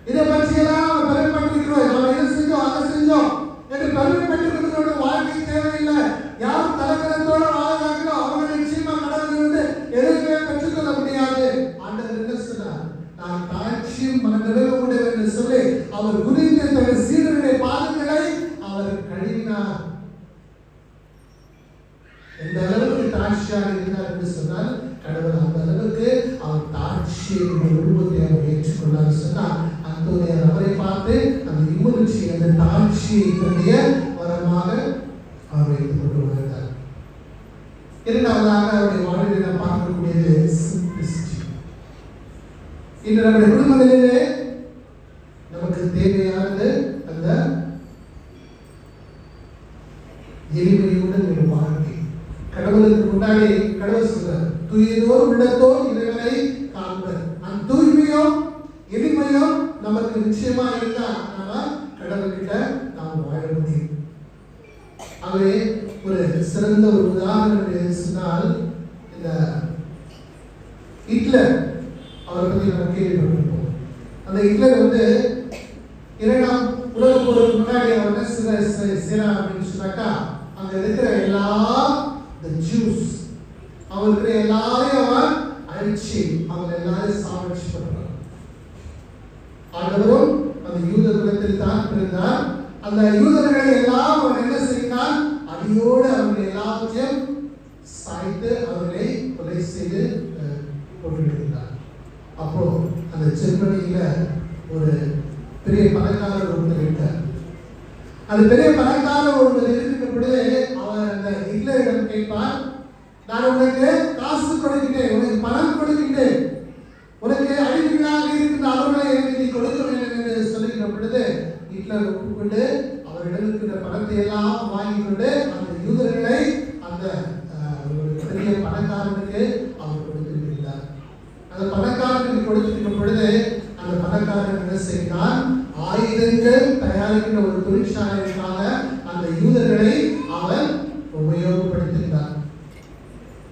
S2: இதை பற்றியெல்லாம் நம்ம பெருமைப்பட்டிருக்கிறோம். நம்ம இதை செஞ்சோம் அதை செஞ்சோம் என்று பெருமைப்பட்டிருக்கிறோட வாழ்க்கை தேவையில்லை. யார் தலைக்கணத்தோட வாழ்கிறார்களோ அவங்க நிச்சயமா கடவுளிலிருந்து எதுவுமே பெற்றுக்கொள்ள முடியாது. ஆண்டவர் என்ன சொன்னார்? நான் தாட்சியும் மனநிறைவு உடையவர் என்று சொல்லி அவர் குறித்த தன் சீடருடைய பாதங்களை அவர் கழுவினார். எந்த அளவுக்கு தாட்சியாக இருந்தார் என்று சொன்னால், கடவுள் அந்த அளவுக்கு அவர் தாட்சியை உருவத்தை அவர் ஏற்றுக்கொண்டார் சொன்னார். அந்தோனியார் அவரை பார்த்து அந்த இம்முனிச்சி அந்த தாட்சியை தன்னுடைய வரமாக அவர் வைத்துக் கொண்டு வந்தார். இரண்டாவதாக அவருடைய வாழ்வில் நாம் பார்க்கக்கூடியது சிம்பிளிசிட்டி. இன்று நம்முடைய குடும்பங்களிலே நமக்கு தேவையானது அந்த எளிமையுடன் ஒரு வாழ்க்கை. கடவுளுக்கு முன்னாடி கடவுள் சொல்றார், தூயதோர் உள்ளத்தோர் இறைவனை காண்பர். அந்த தூய்மையும் எளிமையும் நமக்கு நிச்சயமா இருந்தா நாம கடவுள்கிட்ட நாம் வாழ முடியும். ஆகவே ஒரு சிறந்த ஒரு உதாரணம் சொன்னால், இந்த ஹிட்லர் அவரை பத்தி நம்ம கேள்விப்பட்டிருப்போம். அந்த ஹிட்லர் இரண்டாம் உலக போருக்கு முன்னாடி அவர் சேனா அப்படின்னு சொன்னாக்கா, அங்க இருக்கிற எல்லா ஜூஸ் அவருக்கு எல்லாரையும் அவர் அழிச்சு அவங்க எல்லாரையும் சாவடிச்சு பண்றார். ஆண்டவரும் அந்த யூத குலத்தில் தான் பிறந்தார். அந்த யூதர்களை எல்லாம் அவர் என்ன செய்தார்? அடியோடு அவர்கள் எல்லாத்தையும் சாய்த்து அவர்களை கொலை செய்து போட்டுவிட்டார். அப்போ அந்த ஜெர்மனியில ஒரு பெரிய பணக்காரர் ஒருத்தர் இருக்கார். அந்த பெரிய பணக்காரர் ஒருவர் இருக்கிற பொழுது அவர் அந்த ஹிட்லரிடம் கேட்பார், நான் உனக்கு காசு கொடுக்கின்றேன், உனக்கு பணம் கொடுக்கின்றேன், உனக்கு அழிவுகளாக இருக்கின்ற அவர்களை எனக்கு நீ கொடுக்க வேண்டும் என்று சொல்லுகின்ற பொழுது ஹிட்லர் ஒப்புக்கொண்டு அவரிடம் இருக்கின்ற பணத்தை எல்லாம் வாங்கிக் கொண்டு அந்த யூதர்களை அந்த பெரிய பணக்காரனுக்கு அவர் கொடுத்திருக்கிறார். அந்த பணக்காரனுக்கு கொடுத்திருக்கும் பொழுது அந்த பணக்காரன் என்ன செய்தார்? ஆயுதங்கள் தயாரிக்கின்ற ஒரு தொழிற்சாலைக்காக அந்த யூதர்களை அவர் உபயோகப்படுத்தினார்.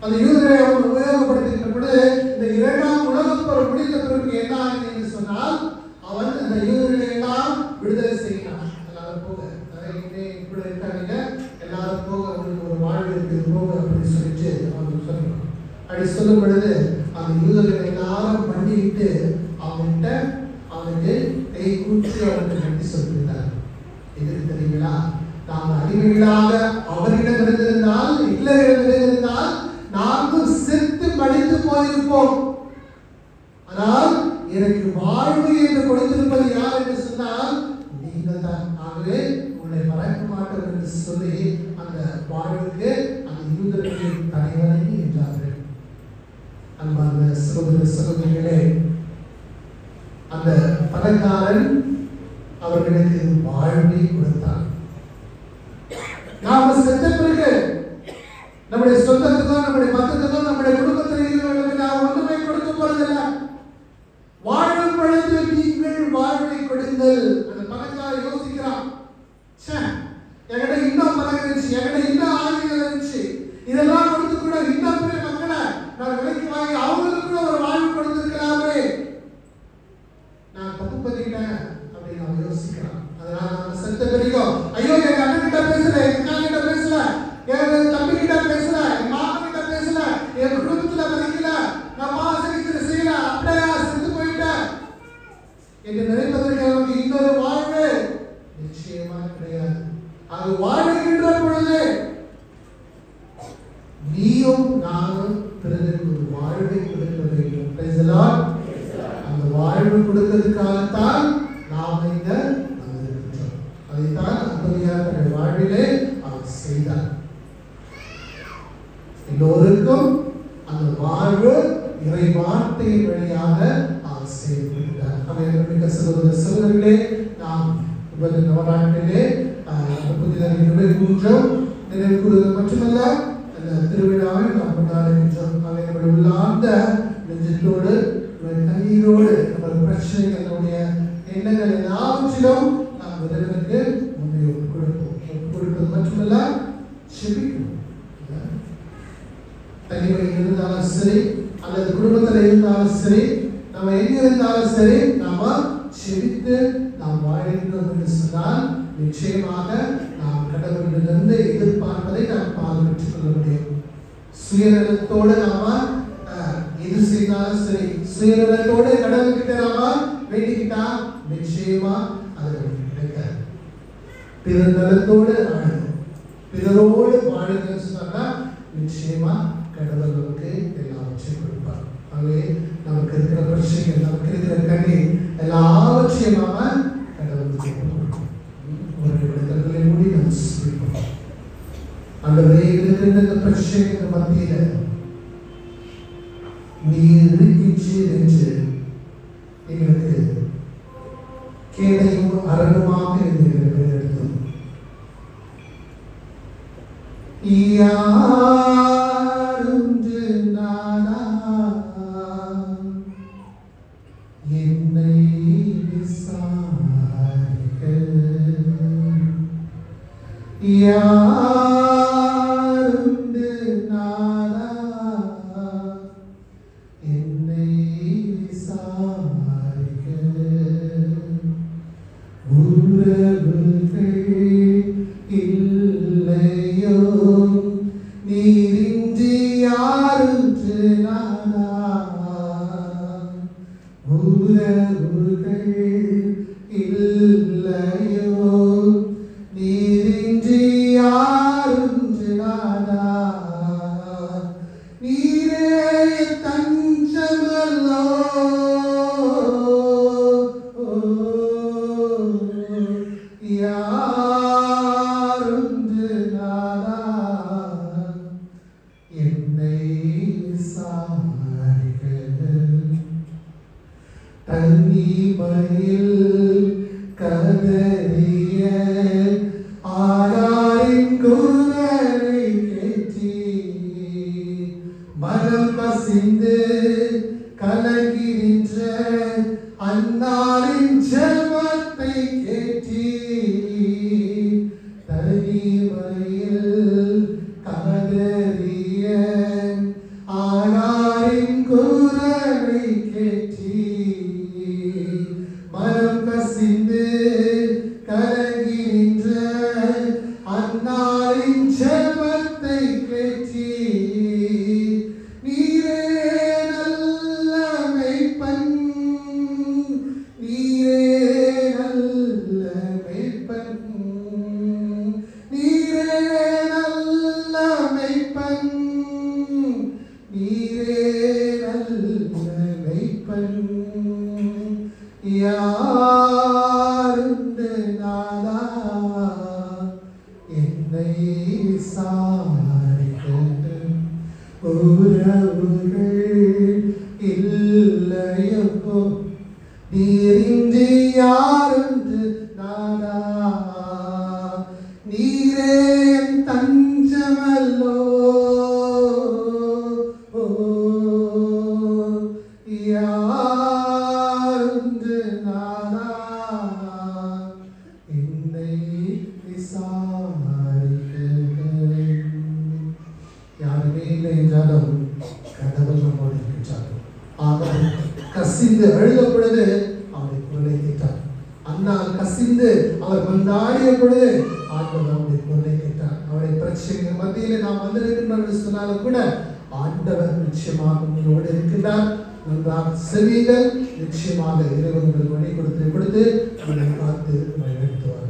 S2: அந்த யூதர்களை அவர் உபயோகப்படுத்தின பொழுது இந்த இரண்டாம் உலகப் போர் முடிந்த பிறகு என்ன ஆகுது என்று சொன்னால், அவன் அந்த யூதர்களை அப்படி சொல்லும் பொழுது அந்த யூதர்கள் எல்லாரும் பண்ணிட்டு அவனுக்கு கை கூட்டி அவனுக்கு நன்றி சொல்லிவிட்டார். எதுக்கு தெரியுங்களா? நாம் அடிமைகளாக அவரிடம் இருந்திருந்தால், இல்லையிடம் இருந்திருந்தால் நாமும் செத்து மடிந்து போயிருப்போம். ஆனால் எனக்கு வாழ்வு என்று கொடுத்திருப்பது யார் என்று சொன்னால் நீங்கள் தான். ஆகவே உங்களை மறக்க மாட்டோம் என்று சொல்லி அந்த வாழ்வுக்கு அந்த யூதர்களின் தலைவனை என்றார்கள். அன்பான சகோதர சகோதரிகளே, அந்த பணக்காரன் அவர்களுக்கு வாழ்வை கொடுத்தான். நாம செத்த பிறகு நம்முடைய சொந்தத்துக்கும் நம்முடைய மதத்துக்கும் நம்முடைய குடும்பத்தில் இருக்கிறவர்களுக்கு நாம் ஒன்றுமே கொடுக்க போறதில்லை. வாழும் பொழுது நீங்கள் வாழ்வை கொடுங்கள். அந்த பணக்காரன் யோசிக்கிறான், என்கிட்ட இன்னும் பணம் இருந்துச்சு, என்கிட்ட இன்னும் ஆயுதங்கள் இருந்துச்சு, இதெல்லாம் கொடுத்து கூட இன்னும் பெரிய மக்களை நான் விலைக்கு வாங்கி அவங்களுக்கு கூட ஒரு வாழ்வு கொடுத்திருக்கலாமே, நான் தப்பு பண்ணிட்டேன் அப்படின்னு அவன் யோசிக்கிறான். அதனால நம்ம செத்த பிறகும் ஐயோ எங்க அண்ணன் கிட்ட பேசல, எங்க அக்கா கிட்ட பேசல, என் தம்பி கிட்ட பேசல, என் மாமா கிட்ட பேசல, என் குடும்பத்துல மதிக்கல, நான் பாசகிட்டு செய்யல, அப்படியே செத்து போயிட்டேன் என்று நினைப்பதற்கு அவனுக்கு இன்னொரு வாழ்வு நிச்சயமா கிடையாது. அது வாழ்கின்ற பொழுது நீயும் நானும் பிறருக்கு ஒரு வாழ்வை கொடுக்க வேண்டும். அந்த வாழ்வு கொடுக்கிறதுக்காகத்தான் நாம் இங்க வந்திருக்கிறோம். அதைத்தான் அந்தோனியார் வாழ்விலே அவர் செய்தார். எல்லோருக்கும் அந்த வாழ்வு இறை வார்த்தையின் வழியாக அவர் செய்திருக்கிறார். மிக சகோதர சகோதரர்களே, நாம் நவராட்டிலே புதிதாக நினைவு கூறுவது மட்டுமல்ல, அந்த திருவிழாவை நாம் கொண்டாடுகின்றோம். அவை நம்முடைய உள்ளார்ந்த நெஞ்சத்தோடு கண்ணீரோடு நம்ம பிரச்சனைகள் நம்முடைய எண்ணங்கள் எல்லாவற்றிலும் நாம் இறைவனுக்கு முன்னே கொடுப்பது மட்டுமல்ல, செபிக்கணும். தனிமையில் இருந்தாலும் சரி அல்லது குடும்பத்தில் இருந்தாலும் சரி, நம்ம எங்க இருந்தாலும் சரி, நாம செபித்து நாம் வாழ்கின்றோம் என்று சொன்னால் நிச்சயமாக நாம் கடவுளிடமிருந்து எதிர்பார்ப்பதை நாம் பாதுகாத்துக் கொள்ள முடியும். சுயநலத்தோடு நாம எது செய்தாலும் சரி, சுயநலத்தோடு கடவுள்கிட்ட நாம வேண்டிக்கிட்டா நிச்சயமா அது கிடைக்காது. பிறர் நலத்தோடு வாழணும், பிறரோடு வாழுங்கள் சொன்னா நிச்சயமா கடவுள் நமக்கு எல்லாவற்றையும் கொடுப்பார். ஆகவே நமக்கு இருக்கிற பிரச்சனைகள், நமக்கு இருக்கிற கண்ணீர் எல்லாவற்றையும் நாம கடவுளுக்கு கொடுக்கணும். உங்களுடைய கண்களை மூடி நாம் சொல்லிப்போம். ஆண்டவரே, இருக்கிற இந்த பிரச்சனைகள் மத்தியில நீர் இருக்கின்றீர் என்று எங்களுக்கு கேடையும் அரணுமாக இருந்தோம். யாருன்று நானா என்னை விசாரிக்க, யாருண்டு நானா என்னை விசாரிக்க, உறவுகள் இல்லையோ நீரின்றி யாருன்று நானா, உறவுகள் இல்லையோ நீரின்றி யாருன்று நானா, நீரே தஞ்சமல்லோ யாருன்று நானா என்னை விசாரிக்க, தனிமையில் கதறிய ஆராரின் குரலை கேட்டி, மனம் கசிந்து கலங்கின்ற அன்னாரின் ஜெபத்தை கேட்டி, தனிமையில் கதறிய ஆராரின் குரலை கேட்டி, மனம் கசிந்து கலங்கின்ற அன்னாரின் ஜெபத்தை கேட்டி, நீரே யாருண்டு நாதா என்னை விசாரிக்க உறவுகள் இல்லையோ நீரின்றி யாருண்டு நாதா நீரே என் தஞ்சமல்லோ யாருண்டு நாதா என்னை விசாரிக்க யாருமே இல்லை என்றாலும் கடவுள் நம்மோடு இருக்கின்றார். அவர் கசிந்து அழுத பொழுது அவரை குரலை கேட்டார். அன்னால் கசிந்து அவர் கொண்டாடிய பொழுது ஆண்டவர் அவருடைய குரலை கேட்டார். அவருடைய பிரச்சனைகள் மத்தியிலே நாம் வந்திருக்கின்றோம் என்று சொன்னாலும் கூட ஆண்டவர் நிச்சயமாக உங்களோடு இருக்கின்றார். நன்றாக செவிகள் நிச்சயமாக இறைவன் உங்களுக்கு வழி கொடுத்து உங்களை பார்த்து வழிநடத்துவார்.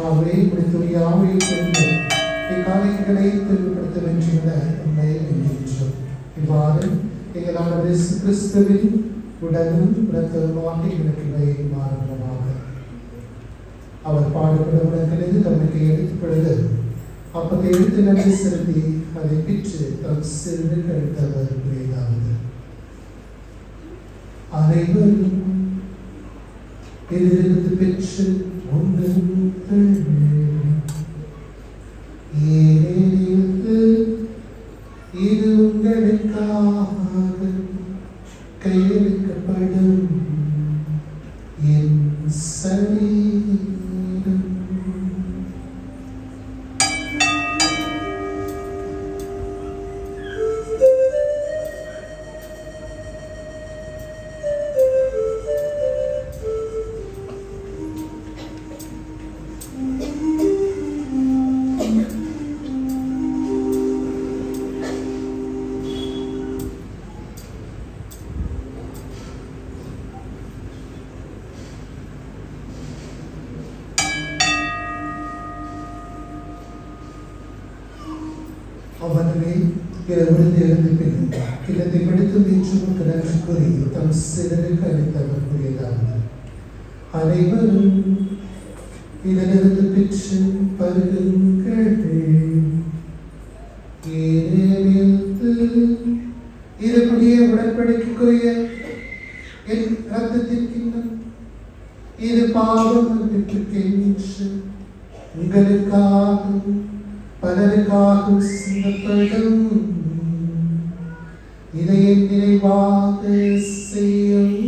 S2: ஆகவே இப்படி துணியாவை கொண்டு இக்காரியங்களை தெளிவுபடுத்த கொடுத்து வென்றுள்ள உண்மையை எண்ணுகின்றோம். இவ்வாறு எங்கள் ஆண்டவர் இயேசு கிறிஸ்துவின் உடலும் இரத்தமுமாக எங்களுக்கு இவை மாறுகிறதாக. அவர் பாடுபட உடனே தமக்கு எடுத்து பொழுது அப்பத்தை எடுத்து நன்றி செலுத்தி அதை பிற்று தம் சிறுவை கழித்தவர் கூறியதாவது: அனைவரும் இதிலிருந்து பெற்று உண்ணுங்கள், ஏனெனில் இது உங்களுக்காக கையளிக்கப்படும் என் சரீரம். அவர்களே இரவிலிருந்து எழுந்து பின் கிழத்தை பிடித்து வீச்சும் கிணற்று கூறி தம் சிலருக்கு அளித்தவர் கூறியதாவது: அனைவரும் இதிலிருந்து பெற்று பருகுங்கள், ஏனெனில் இது புதிய உடன்படிக்கைக்குரிய என் இரத்தத்தின் கிண்ணம். இது பாவம் மன்னிப்புக்கென்று உங்களுக்காகவும் பலருக்காகவும் சிந்தப்படும். இதை என் நினைவாக செய்யுங்கள்.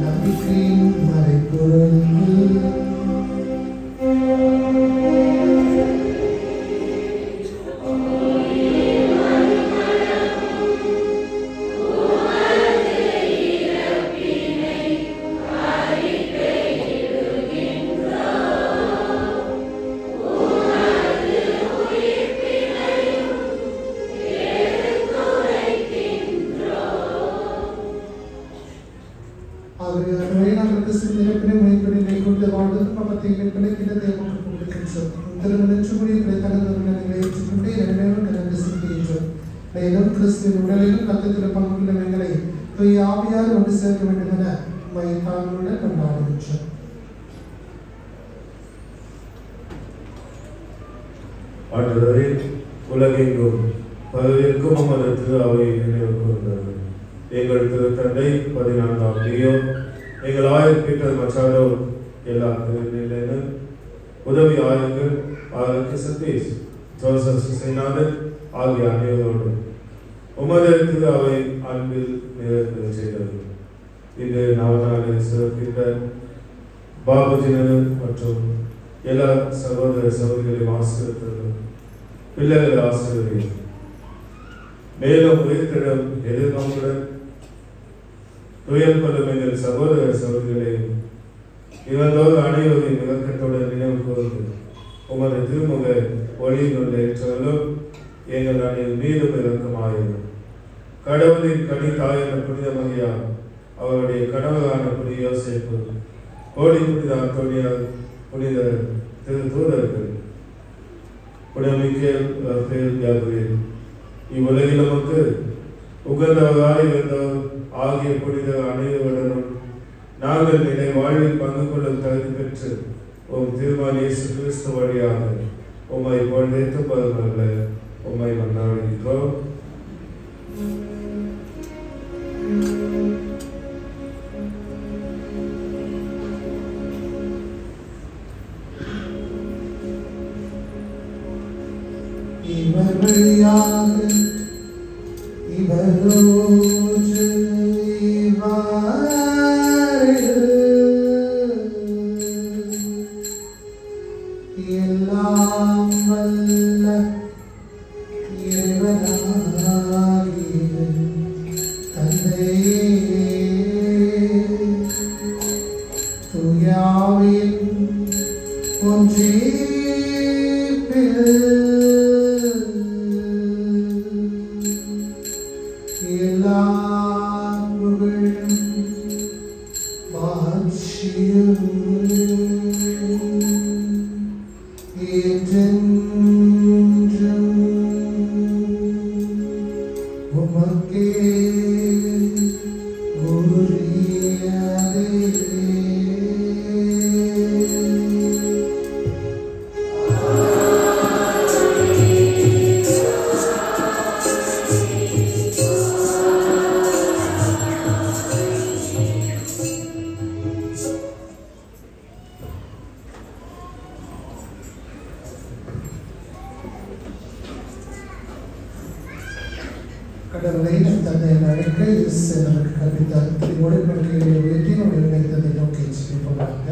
S2: நம்பிக்கையின் மறைபொருள் மேலும் கிறிஸ்துவின் உடலிலும் ரத்தத்திலும் பங்குள்ள எங்களை தூய ஆவியார் ஒன்று சேர்க்க வேண்டும் என தாங்களுடன் கொண்டாடுகின்றோம்.
S4: ஆண்டவரே, உலகெங்கும் பலருக்கும் உமது திரு அவை நினைவு கூர்ந்தது. எங்கள் திரு தந்தை 14ஆம் லியோ, எங்கள் ஆயர் பீட்டர் மச்சாடோ, எல்லா திருநிலையினர், உதவி ஆயர்கள் ஆயருக்கு சதீஷ், ஜோசப் சிசைநாதன் ஆகிய அனைவரோடு உமது திரு அவை அன்பில் நிறைவு செய்தது. இது நவநாளை சிறப்பித்த பாபுஜினர் மற்றும் எல்லா சகோதர சகோதரிகளையும் ஆசீர்வதித்தது. பிள்ளைகளை ஆசீர்வதி. மேலும் உயிர்த்திடம் எதிர்நோக்குடன் துயர் கொள்ளும் எங்கள் சகோதர சகோதரிகளை இவர்களோடு அனைவரின் இலக்கத்துடன் நினைவு கூர்ந்து உமது திருமுக ஒளியினுள்ள ஏற்றவர்களும் எங்கள் அனைவரும் மீதும் இறக்கமாயிரும். கடவுளின் கனி தாயான புனித மரியா, அவருடைய கணவரான புனித யோசேப்பு, கோடி புனித அந்தோனியார், புனித திரு தூதர்கள், புனித மிக்கேல், ரஃபேல், கேப்ரியேல், இவ்வுலகில் நமக்கு உகந்தவராய் இருந்தவர் ஆகிய புனித அனைவருடனும் நாங்கள் நிலை வாழ்வில் பங்கு கொள்ளும் தகுதி பெற்று உம் திருமகன் இயேசு கிறிஸ்து வழியாக உம்மை பொழுதேற்று பருமல்ல உம்மை மன்னாடுகிறோம்.
S2: இவர் வழியாக இவரோடு எல்லாம் வல்ல இறைவனாகிய தந்தையே, கடவுளை நம் தந்தை அழைக்க இயேசு நமக்கு கற்பித்தார். திருவோடு படுக்கையை உயர்த்தி நம்முடைய தந்தை நோக்கி செல்லுவாங்க.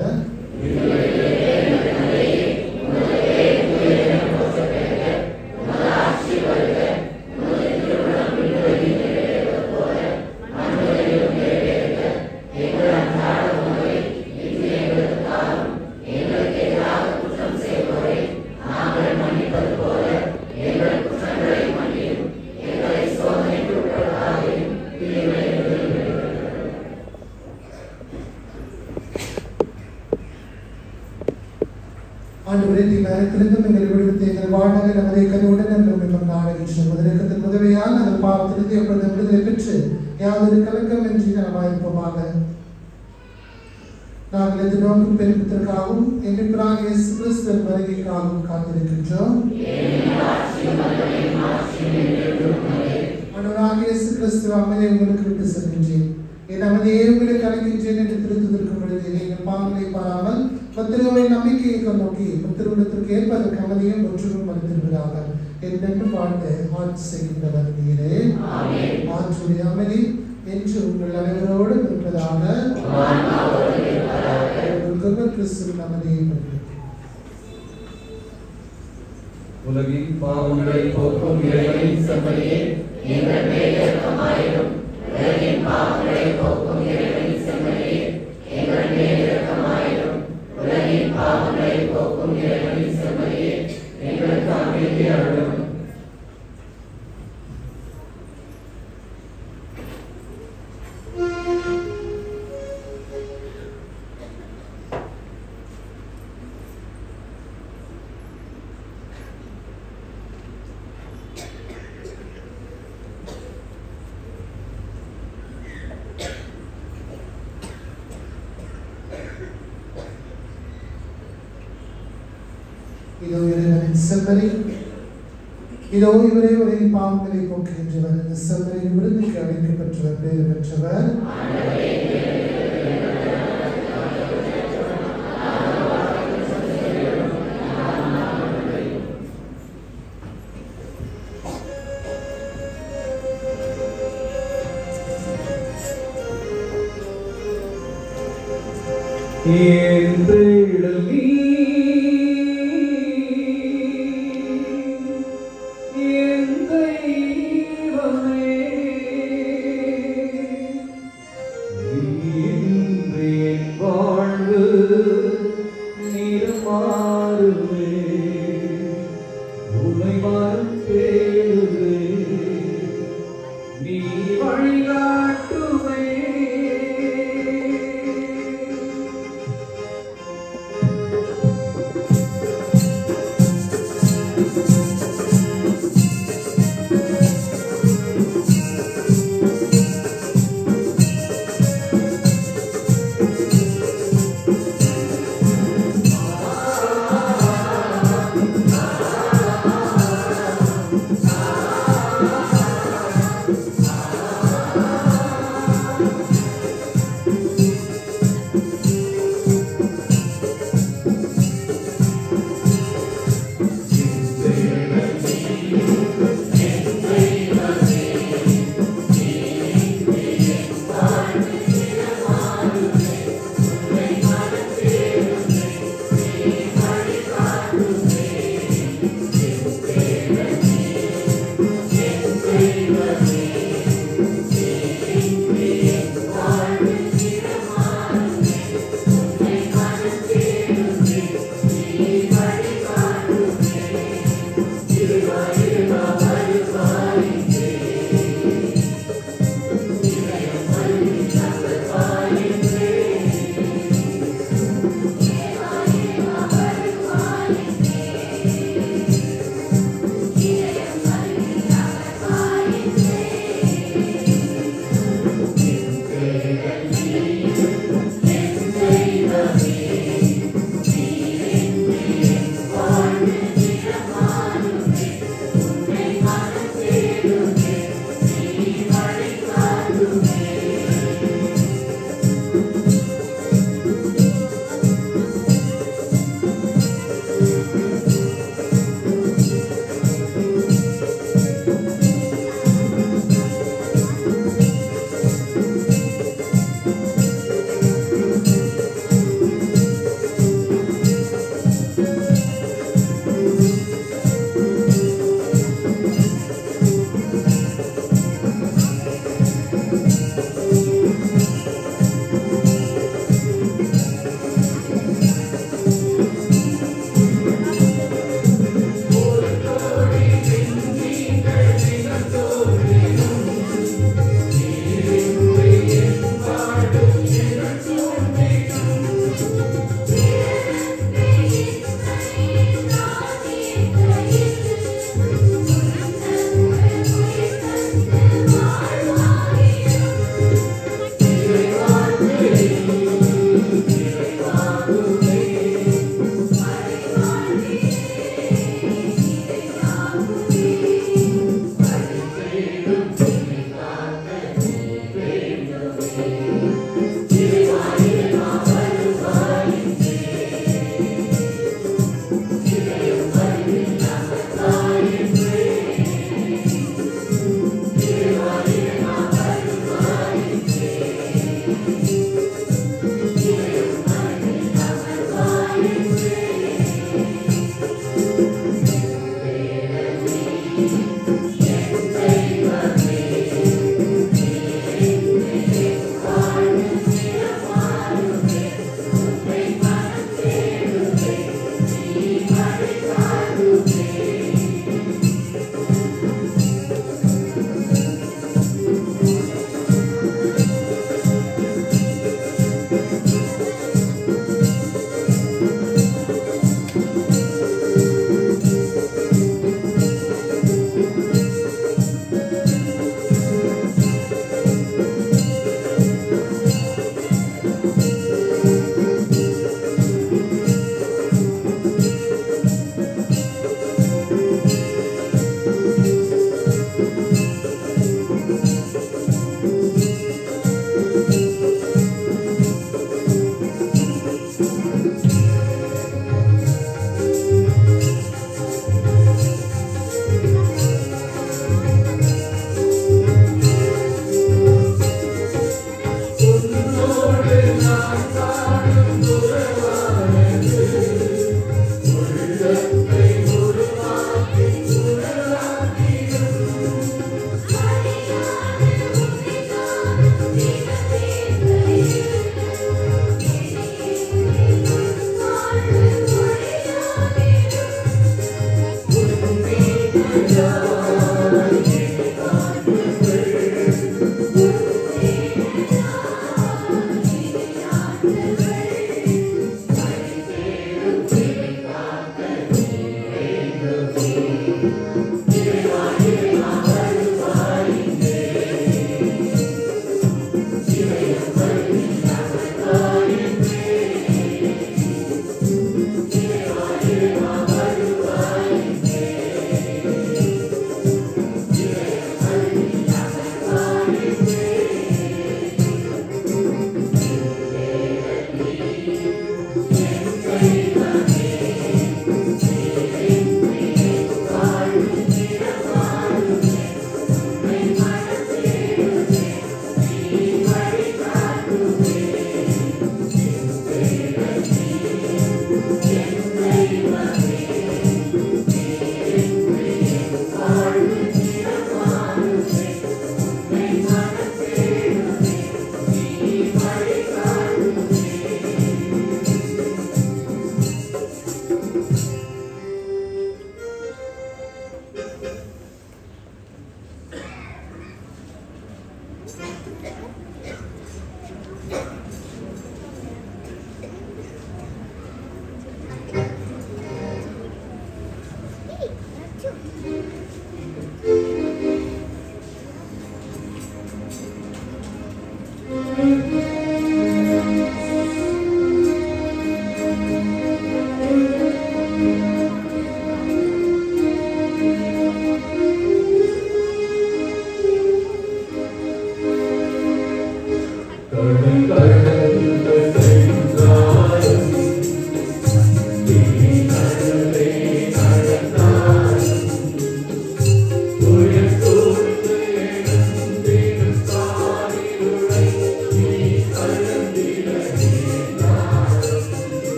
S2: ஆண்டவரே, நேரத்திலிருந்து எங்கள் விடுவித்து எங்கள் வாழ்நாளை நமது கருவுடன் என்றும் நாடுகின்ற முதலிடத்தின் உதவியால் நாங்கள் பாவத்திலிருந்து எப்பொழுது விடுதலை பெற்று யாதொரு கலக்கம் இன்றி நலமாயிருப்போமாக. நாங்கள் எதிர்நோக்கும் பெருமித்திற்காகவும் எங்கள் இயேசு கிறிஸ்துவின் வருகைக்காகவும் காத்திருக்கின்றோம். ஆண்டவராகிய இயேசு கிறிஸ்துவ அமைதியை உங்களுக்கு விட்டு செல்கின்றேன். என் அமைதியை உங்களுக்கு அழைக்கின்றேன் என்று திருத்திருக்கும் பொழுது நீங்கள் பாவங்களை பாராமல் பத்திரவை நம்பிக்கையை நோக்கி புத்திரத்திற்கு ஏற்பதற்கு அமைதியும் ஒற்றுமையும் மறுத்திருப்பதாக என்று வாழ்ந்து ஆட்சி செய்கின்றவர் நீரே. ஆட்சியுடைய அமைதி என்று உங்கள் அனைவரோடு இருப்பதாக. கிறிஸ்துவின் அமைதியை
S5: உலகின் பாவங்களை போக்கும் இறைவனின் செம்மறியே, எங்கள் மேல் இரக்கமாயிரும். உலகின் பாவங்களை போக்கும் இறைவனின் செம்மறியே, எங்கள் மேல் இரக்கமாயிரும். உலகின் பாவங்களை போக்கும் இறைவனின் செம்மறியே, எங்களுக்கு அமைதி அருளும்.
S2: இதோ இறைவனின் செம்மறி, இதோ இவரே உலகின் பாவங்களை போக்குகின்றவர். இந்த செம்மறியின் விருந்துக்கு அழைக்கப்பட்டவர், பேறு பெற்றவர்.
S6: Yeah.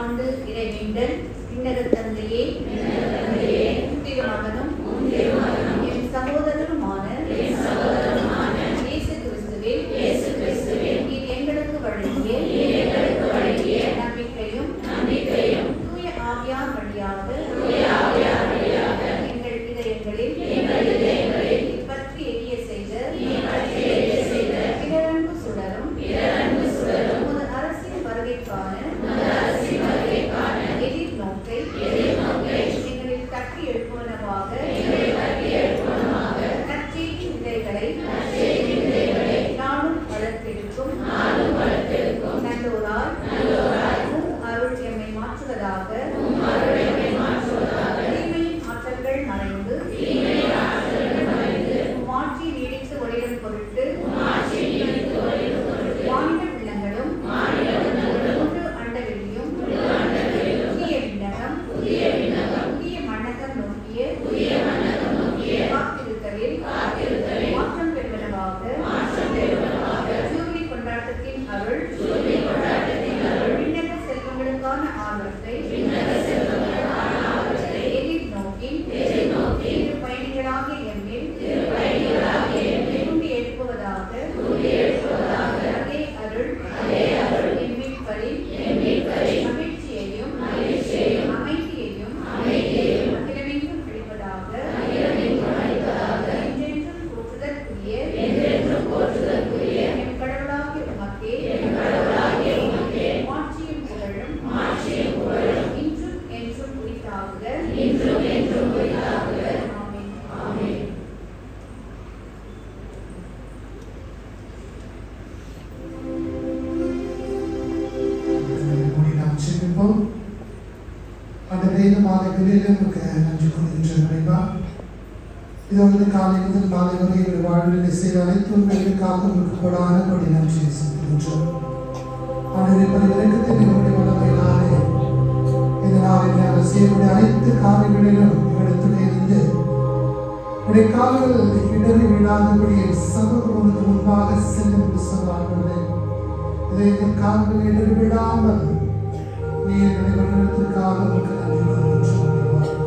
S6: ஆண்டு இறைவேண்டல் விண்ணக தந்தையே திருமகனும் என் சகோதரருமான இயேசு கிறிஸ்துவே நீர் எங்களுக்கு வழங்கிய நம்பிக்கையும் தூய ஆவியார் வழியாக எங்கள் இதயங்களில் பற்றி எரிய செய்த பிறரன்பு சுடரும் உமது அரசின் வருகைக்கான எதிர்நோக்கை எங்களில் தட்டி எழுப்புவனவாக நற்செய்தி விதைகளை நாளும் வளர்த்தெடுக்கும் நல்லோரால் அருள் எம்மை மாற்றுவதாக தீமையின் ஆற்றல்கள் மறைந்து மாற்றி நீடித்து ஒளிரும் பொருட்டு வானிட உள்ளங்களும் முழு அண்டவெளியும் புதிய விண்ணகம் புதிய மண்ணகம் நோக்கிய காத்திருத்தலில் மாற்றம் பெறுவனவாக ஜூபிலி கொண்டாட்டத்தின் அருள் விண்ணக செல்வங்களுக்கான ஆர்வத்தை எதிர்நோக்கி இரு பயணிகளாகிய எம்மில் தூண்டி எழுப்புவதாக அதே அருள் எம்மில் பலி மகிழ்ச்சியையும் அமைதியையும் அகிலமெங்கும் அளிப்பதாக என்றென்றும் போற்றுதற்குரிய எம் கடவுளாகிய உமக்கே மாட்சியும் புகழும் இன்றும் என்றும் உரித்தாகுக. ஆமென்.
S2: நாம் செல்வோம். அந்த வேதமான நமக்கு நன்றி கொள்கின்றன. இதோடு காலை முதல் மாலை வரை எங்கள் வாழ்வில் செய்த அனைத்து உண்மைகளுக்காக உங்களுக்கு கொடான கொடி நன்றி செலுத்துகின்றோம். இறக்கத்தின் எங்களுடைய வல்லமையினாலே இதனால் நாங்கள் செய்யக்கூடிய அனைத்து காரியங்களிலும் எங்களிடத்தில் இருந்து உடைய கால்கள் இடறி விடாதபடி சமூகம் உனக்கு முன்பாக செல்லும் என்று சொன்னார்கள். இதை எங்கள் கால்கள் இடறி விடாமல் நீ எங்களை வழிநடத்திற்காக உங்களுக்கு நன்றி கொள்கின்றோம்.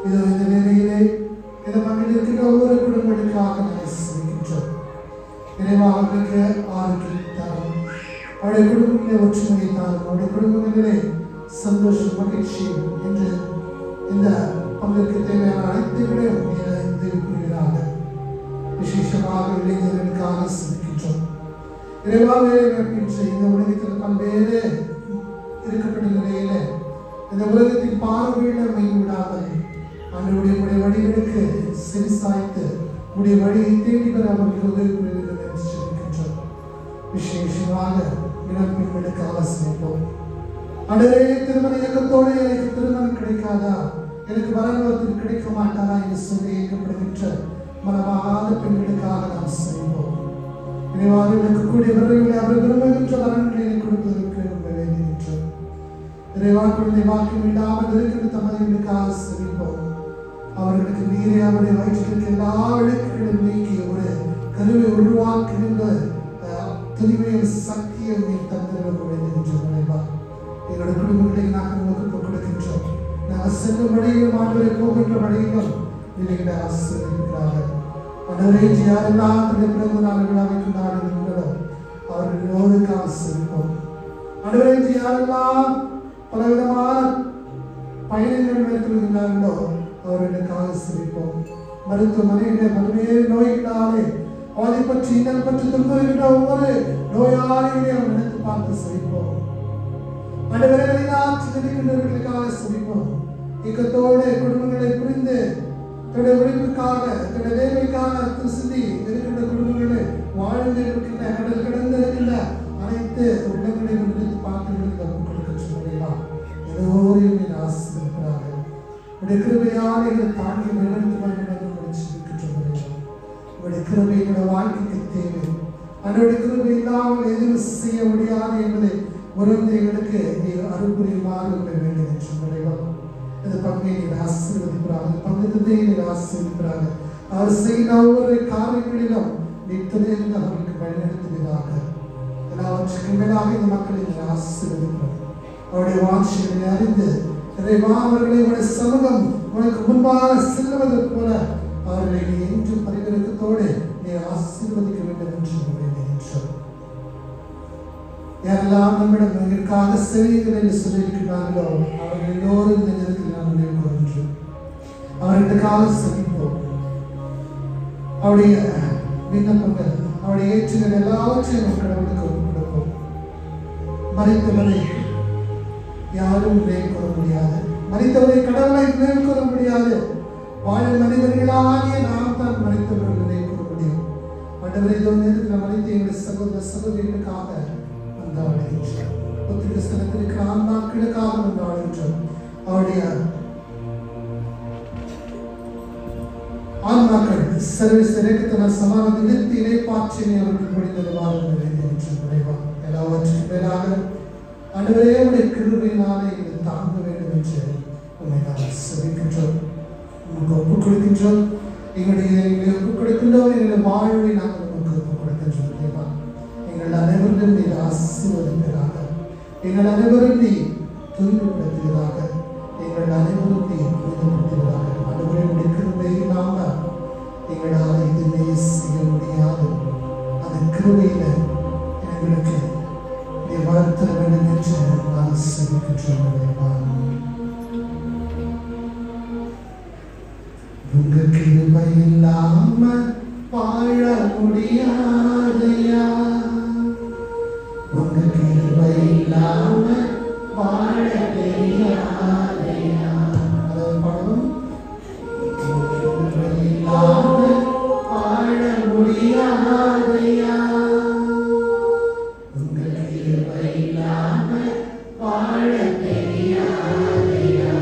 S2: இதோ இந்த வேளையிலே இந்த மண்ணில் இருக்கிற ஒவ்வொரு குடும்பங்களுக்காக நாங்கள் செய்கின்றோம். இறைவாக ஆரோக்கியத்தாலும் அவருடைய குடும்பங்களே ஒற்றுமையை தாரும், அவருடைய குடும்பங்களே சந்தோஷம் மகிழ்ச்சி என்று இந்த பங்கிற்கு தேவையான அனைத்தையும் கூறுகிறாக. விசேஷமாக இளைஞர்களுக்காக சிந்திக்கின்றோம். இறைவாக இந்த உலகத்தில் பல்வேறு இருக்கப்பட்ட நிலையில இந்த உலகத்தின் பார்வையில அமைந்து விடாமல் அவருடைய வழிகளுக்கு செவிசாய்த்து உடைய வழியை தேடி பெற அவர்கள் உதவி புரிகிறது என்று சொல்கின்றோம். விசேஷமாக இளம் பெண்களுக்கு ஆலோசனைப்போம். அடரே திருமண இயக்கத்தோடு எனக்கு திருமணம் கிடைக்காதா, எனக்கு வரலாற்றில் கிடைக்க மாட்டாரா என்று சொல்லி இயக்கப்படுகின்ற மனமாகாத பெண்களுக்காக நாம் செய்வோம். இனிவாக எனக்கு கூடிய விரைவில் அவர் விரும்புகின்ற வரன்களை கொடுப்பதற்கு வேண்டுகின்றோம். இறைவாக்குடைய வாக்கியம் இல்லாமல் இருக்கின்ற தமதிகளுக்காக செவிப்போம். அவர்களுக்கு நீரே அவருடைய வயிற்றுக்கு எல்லா இழுக்குகளும் நீக்கி ஒரு கருவை உருவாக்குகின்ற துணிவையும் சக்தியும் தந்திரக்கூடிய எங்களுடைய குடும்பங்களை நாங்கள் உங்களுக்கு கொடுக்கின்றோம். நாங்கள் செல்லும் வழியிலும் ஆண்டவரை போகின்ற வழியிலும் இவைகளை ஆசீர்வதிக்கிறார்கள். ஆண்டவரே யாரெல்லாம் பிறந்த நாள் விழாவை கொண்டாடுகின்றனோ அவர்களோடு ஆசீர்வதிப்போம். ஆண்டவரே யாரெல்லாம் பலவிதமான பயணங்கள் மேற்கொள்கின்றார்களோ அவர்களுக்காக சிரிப்போம். மருத்துவமனையிலே பல்வேறு நோய்களாலே அவரை பற்றி இன்னல் பற்றி துன்புறுகின்ற ஒவ்வொரு நோயாளிகளையும் நினைத்து பார்த்து சிரிப்போம். சிந்திக்கின்றவர்களுக்காக சிரிப்போம். இக்கத்தோடு குடும்பங்களை புரிந்து தன்னுடைய உழைப்புக்காக தன்னுடைய வேலைக்காக சிந்தி இருக்கின்ற குடும்பங்களை வாழ்ந்து இருக்கின்ற கடல் கிடந்து இருக்கின்ற அனைத்து உள்ளங்களையும் நினைத்து பார்த்து கொடுக்க சொல்லுகிறார். எல்லோரையும் ஆசீர்வதிக்கிறார்கள். உடைய கிருபையால் எங்களை தாண்டி வழிநடத்த வேண்டும் என்று உடைய கிருபை எங்களுடைய வாழ்க்கைக்கு தேவை. அதனுடைய கிருபை இல்லாமல் எதுவும் செய்ய முடியாது என்பதை உணர்ந்து எங்களுக்கு நீர் அருள் புரியுமாறு வேண்டும் என்று சொல்லுகிறார். இந்த பங்கை நீர் ஆசீர்வதிக்கிறார்கள். பங்கு தந்தையை நீர் ஆசீர்வதிக்கிறார்கள். அவர் செய்த ஒவ்வொரு காரியங்களிலும் நீர் துணையிலிருந்து அவர்களுக்கு வழிநடத்துவதாக எல்லாவற்றுக்கும் மேலாக இந்த மக்களை நீர் ஆசீர்வதிக்கிறார். அவருடைய வாட்சிகளை அறிந்து இறைவா அவர்களை உடைய சமூகம் உனக்கு முன்பாக செல்லுவது போல அவர்களை நீ என்றும் பரிவர்த்தத்தோடு நீ ஆசீர்வதிக்க வேண்டும் என்று நினைக்கின்றோம். யாரெல்லாம் நம்மிடம் இதற்காக செவிகள் என்று சொல்லியிருக்கிறார்களோ அவர்கள் எல்லோரும் இந்த நேரத்தில் நாம் நினைவு கூறுகின்றோம். அவர்களுக்காக செவிப்போம். அவருடைய விண்ணப்பங்கள் அவருடைய ஏற்றுகள் எல்லாவற்றையும் கடவுளுக்கு கொடுப்போம். மறித்தவரை யாரும் நினைவு கூற முடியாது. மறித்தவரை கடவுளை நினைவு கூற முடியாது. வாழும் மனிதர்களாகிய நாம் தான் மறித்தவர்கள் நினைவு கூற முடியும். ஆண்டவரே, இந்த நேரத்தில் மறித்த எங்கள் சகோதர சகோதரிகளுக்காக வந்தாடுகின்றோம். புத்திரஸ்தலத்தில் இருக்கிற ஆன்மாக்களுக்காக வந்தாடுகின்றோம். அவருடைய ஆன்மாக்கள் சிறைத்தன சமாதான நிறுத்தி இணைப்பாற்றினை அவர்கள் முடிந்ததுவாறு எல்லாவற்றுக்கும் மேலாக ஆண்டவரே உடைய கிருபையினாலே இதை தாங்க வேண்டும் என்று உண்மை நாம் செபிக்கின்றோம். உங்களுக்கு ஒப்புக் கொடுக்கின்றோம். எங்களை ஒப்புக் கொடுக்கின்றோம். எங்களுடைய வாழ்வை நாங்கள் உங்களுக்கு ஒப்புக் கொடுக்கின்றோம். தேவா, எங்கள் அனைவரும் நீர் ஆசீர்வதிப்பதாக, எங்கள் அனைவரும் நீ தூய்மைப்படுத்துவதாக, எங்கள் அனைவரும் நீ புனிதப்படுத்துவதாக. ஆண்டவரே உடைய கிருபையினால எங்களால் எதுவுமே செய்ய முடியாது. அந்த கிருபையில எங்களுக்கு நீ வளர்த்த வேண்டும் என்று நான் செபிக்கின்றோம். உங்க கிருபை இல்லாம வாழ முடியாதையா, உங்க கிருபை இல்லாம வாழ தெரியாதையா. அதாவது பாடணும். கிருபை இல்லாம வாழ முடியாதையா, உங்க கிருபை இல்லாம வாழ தெரியாதையா.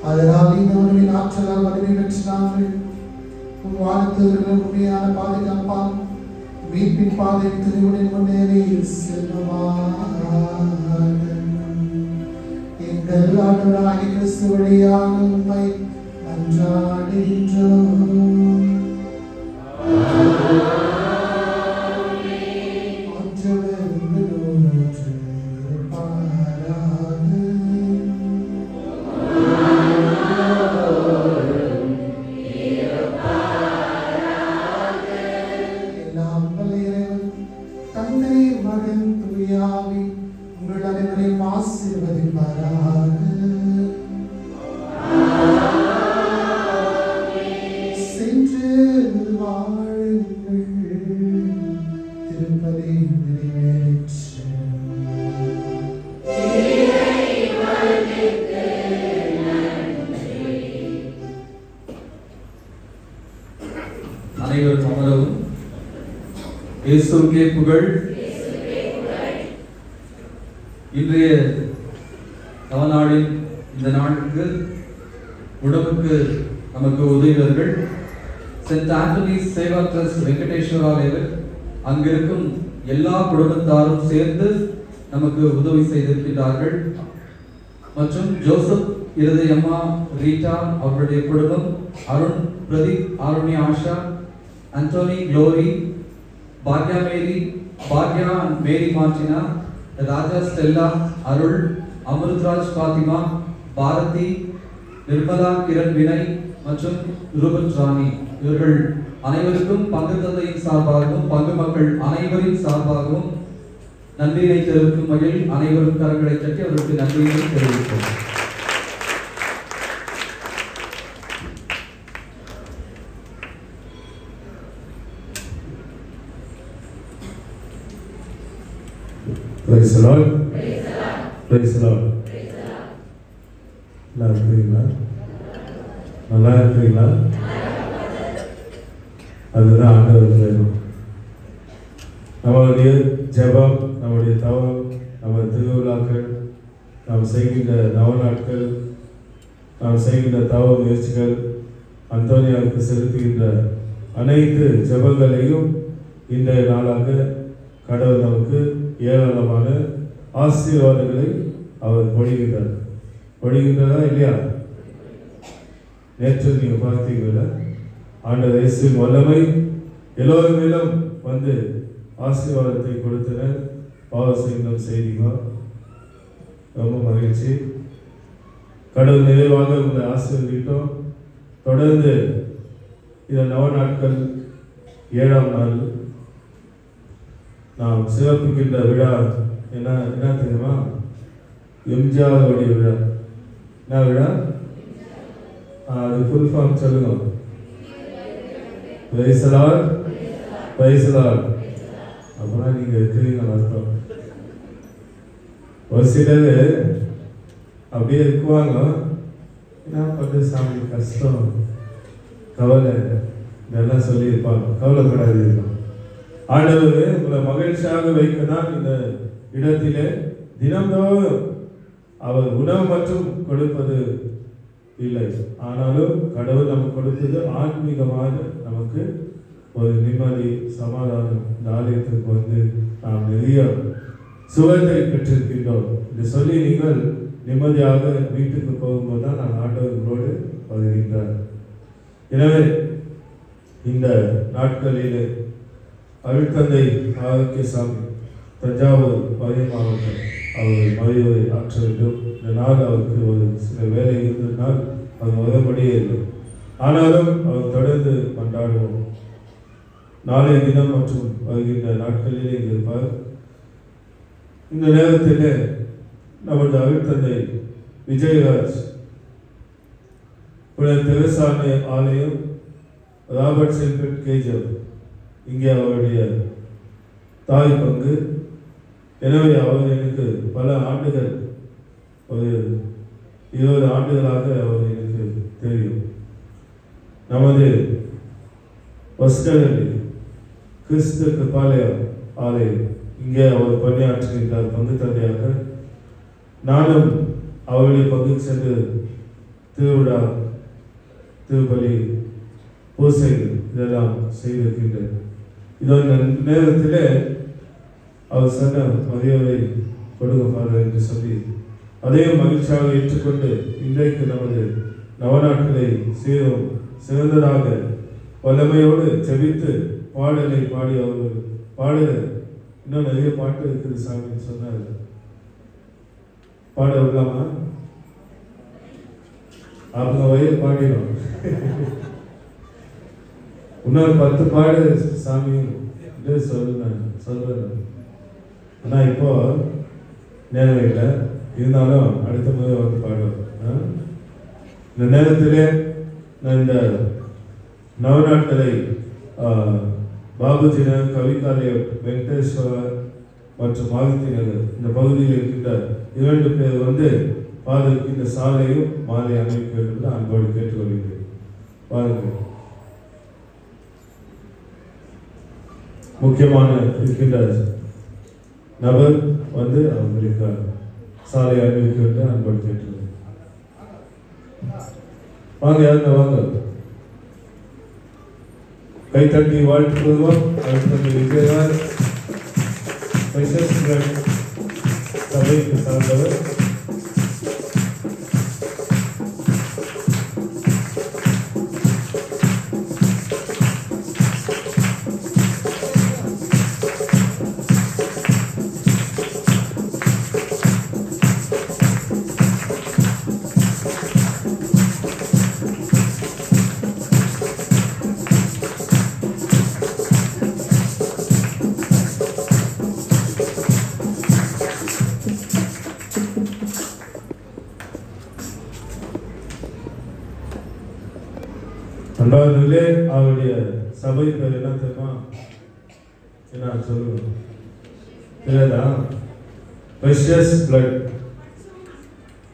S2: அதனால் இந்த உணவின் ஆற்றலால் வலிமை பெற்று நாங்கள் வாழ்த்துவர்கள் உண்மையான பாதுகாப்பால் மீட்பின் பாதை துணிவுடன் முன்னேறி செல்லுமாக. எங்கள் ஆண்டவராகிய கிறிஸ்து வழியாக உம்மை
S5: அனைவரும் அமரவும். இயேசுவுக்கே புகழ். இன்றைய நவநாளின் இந்த நாளுக்கு உடம்புக்கு நமக்கு உதவியவர்கள் சென்ட் ஆண்டனிஸ் சேவா ட்ரஸ்ட் வெங்கடேஸ்வராலயர். அங்கிருக்கும் எல்லா குடும்பத்தாரும் சேர்ந்து நமக்கு உதவி செய்திருக்கிறார்கள். மற்றும் ஜோசப் இருதயம்மா ரீட்டா அவருடைய குடும்பம், அருண் பிரதீப், ஆருணி ஆஷா, அந்தோனி க்ளோரி, பாக்யா மேரி, பாக்யா மேரி மார்டினா, ராஜா ஸ்டெல்லா, அருள், அமிர்தராஜ் பாத்திமா, பாரதி, நிர்மலா கிரண் வினய் மற்றும் ரூபன் ராணி. இவர்கள் அனைவருக்கும் பங்கு தந்தையின் சார்பாகவும் பங்கு மக்கள் அனைவரின் சார்பாகவும் நன்றியை தெரிவிக்கும் வகையில் அனைவரும் கரங்களை தட்டி அவர்களுக்கு நன்றியை தெரிவிப்போம்.
S4: Praise the Lord. Praise the Lord. நல்லா இருக்கிறீங்களா? நல்லா இருக்கிறீங்களா? அதுதான் ஆண்டவர் வேணும். நம்மளுடைய ஜெபம், நம்முடைய தவம், நம்ம திருவிழாக்கள், நாம் செய்கின்ற நவநாட்கள், நாம் செய்கின்ற தவ முயற்சிகள், அந்தோனியாவுக்கு செலுத்துகின்ற அனைத்து ஜெபங்களையும் இன்றைய நாளாக கடவுள் நமக்கு ஏராளமான ஆசீர்வாதங்களை அவர் பொழிகின்றார். பொழிகின்றதா இல்லையா? நேற்று நீங்க பார்த்தீங்கல்ல, ஆண்டவர் இயேசுவின் வல்லமை எல்லோரும் மேலும் வந்து ஆசீர்வாதத்தை கொடுத்தனர். பாவசைந்தம் செய்திமா ரொம்ப மகிழ்ச்சி. கடவுள் நிறைவாக உங்களை ஆசீர்வதிட்டோம். தொடர்ந்து இந்த நவநாட்கள் 7ஆம் நாள் நாம் சிறப்பிக்கின்ற விழா என்ன தெரியுமா? எம்ஜிஆருடைய விழா. என்ன விழா? அது ஃபுல் ஃபார்ம் சொல்லுங்க. Praise the Lord. Praise the Lord. அப்புறம் நீங்க இருக்கிறீங்க அர்த்தம். ஒரு சிலர் அப்படியே இருக்குவாங்க, என்ன பண்ண சாமி கஷ்டம், கவலை, இதெல்லாம் சொல்லி இருப்பாங்க. கவலைப்படாது. ஆண்டவர் உங்களை மகிழ்ச்சியாக வைக்கதான் இந்த இடத்திலே தினந்தோறும் அவர் உணவு மட்டும் கொடுப்பது இல்லை. ஆனாலும் கடவுள் நமக்கு கொடுப்பது ஆன்மீகமாக நமக்கு ஒரு நிம்மதி, சமாதானம். இந்த ஆலயத்திற்கு வந்து நாம் நிறைய சுகத்தை பெற்றிருக்கின்றோம் என்று சொல்லி நீங்கள் நிம்மதியாக வீட்டுக்கு போகும்போது தான் நான் ஆண்டவர்களோடு வருகின்றார். எனவே இந்த நாட்களிலே அருட்தந்தை ஆரோக்கியசாமி தஞ்சாவூர் மறை மாவட்டம் அவர் மறைவை ஆற்ற வேண்டும். இந்த நாள் அவருக்கு ஒரு சில வேலை இருந்ததினால் அது வரும்படியே இல்லை. ஆனாலும் அவர் தொடர்ந்து கொண்டாடுவோம். நாளைய தினம் மற்றும் வருகின்ற நாட்களிலே இருப்பார். இந்த நேரத்தில் நமது அருட்தந்தை விஜயராஜ் தெரசானை ஆலயம் ராபர்ட் செல்பெட் கேஜர் இங்கே அவருடைய தாய் பங்கு. எனவே அவர் எனக்கு பல ஆண்டுகள், ஒரு 20 ஆண்டுகளாக அவர் எனக்கு தெரியும். நமது வஸ்கரலி கிறிஸ்து கபாலயம் ஆலயம் இங்கே அவர் பணியாற்றுகின்றார் பங்கு தந்தையாக. நானும் அவருடைய பங்குக்கு சென்று திருவிழா, திருப்பலி, பூசைகள் இதெல்லாம் செய்திருக்கின்றேன். இதோ நேரத்தில் அவர் சொன்ன மரியாதை கொடுக்க பாரு என்று சொல்லி அதையும் மகிழ்ச்சியாக ஏற்றுக்கொண்டு இன்றைக்கு நமது நவநாட்களை சிறந்ததாக வல்லமையோடு செபித்து பாடலை பாடி அவர் பாடுற இன்னும் நிறைய பாட்டு இருக்குது சாமி சொன்னார். பாட விடலாமா? அவங்க வயல் பாடிடும். இன்னொரு 10 பாடு சாமி சொல்றேன். ஆனா இப்போ நேரம் இல்லை, இருந்தாலும் அடுத்த முறை வந்து பாடுவோம். இந்த நேரத்திலே நான் இந்த நவநாட்களை பாபுஜி நகர், கவிகாலயம், வெங்கடேஸ்வரர் மற்றும் மாருதி நகர் இந்த பகுதியில் இருக்கின்ற 2 பேர் வந்து பாதருக்கு இந்த சாலையும் மாலை அணிவிக்க வேண்டும் என்று அன்போடு கேட்டுக்கொள்கிறேன். பாருங்கள், முக்கியமான இருக்கின்ற நபர் வந்து அவங்களுக்கு சாலை அணிவிக்க வேண்டும் அன்போடு கேட்டுக்கொள்கிறேன். வாங்க, யாருங்க வாங்க, கைத்தட்டி வாழ்த்துக்கொள்வோம். அடுத்தது விஜயராஜ் சபைக்கு சார்ந்தவர். அன்பானவர்களே, அவருடைய சபை பேர் என்ன தெரியுமா? என்ன சொல்லுங்க, தெரியாதா? Precious blood.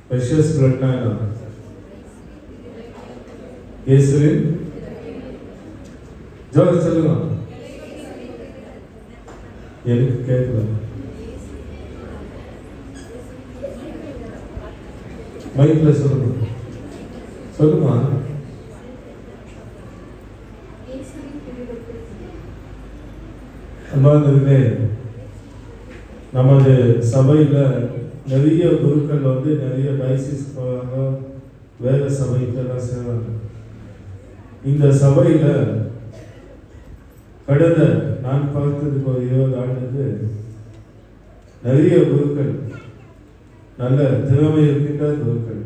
S4: Precious bloodனா என்ன? இயேசுவின் ஜோர சொல்லுங்க, எனக்கு கேட்கல. மைக்ல சொல்லுங்க, சொல்லுமா. அன்பானவர்களே, நமது சபையில் நிறைய குருக்கள் வந்து நிறைய டயசிஸ் போவாங்க, வேற சபைக்கெல்லாம் செய்வாங்க. இந்த சபையில் கடந்த நான் பார்த்ததுக்கு ஒரு 20 ஆண்டுக்கு நிறைய குருக்கள், நல்ல திறமை இருக்கின்ற குருக்கள்.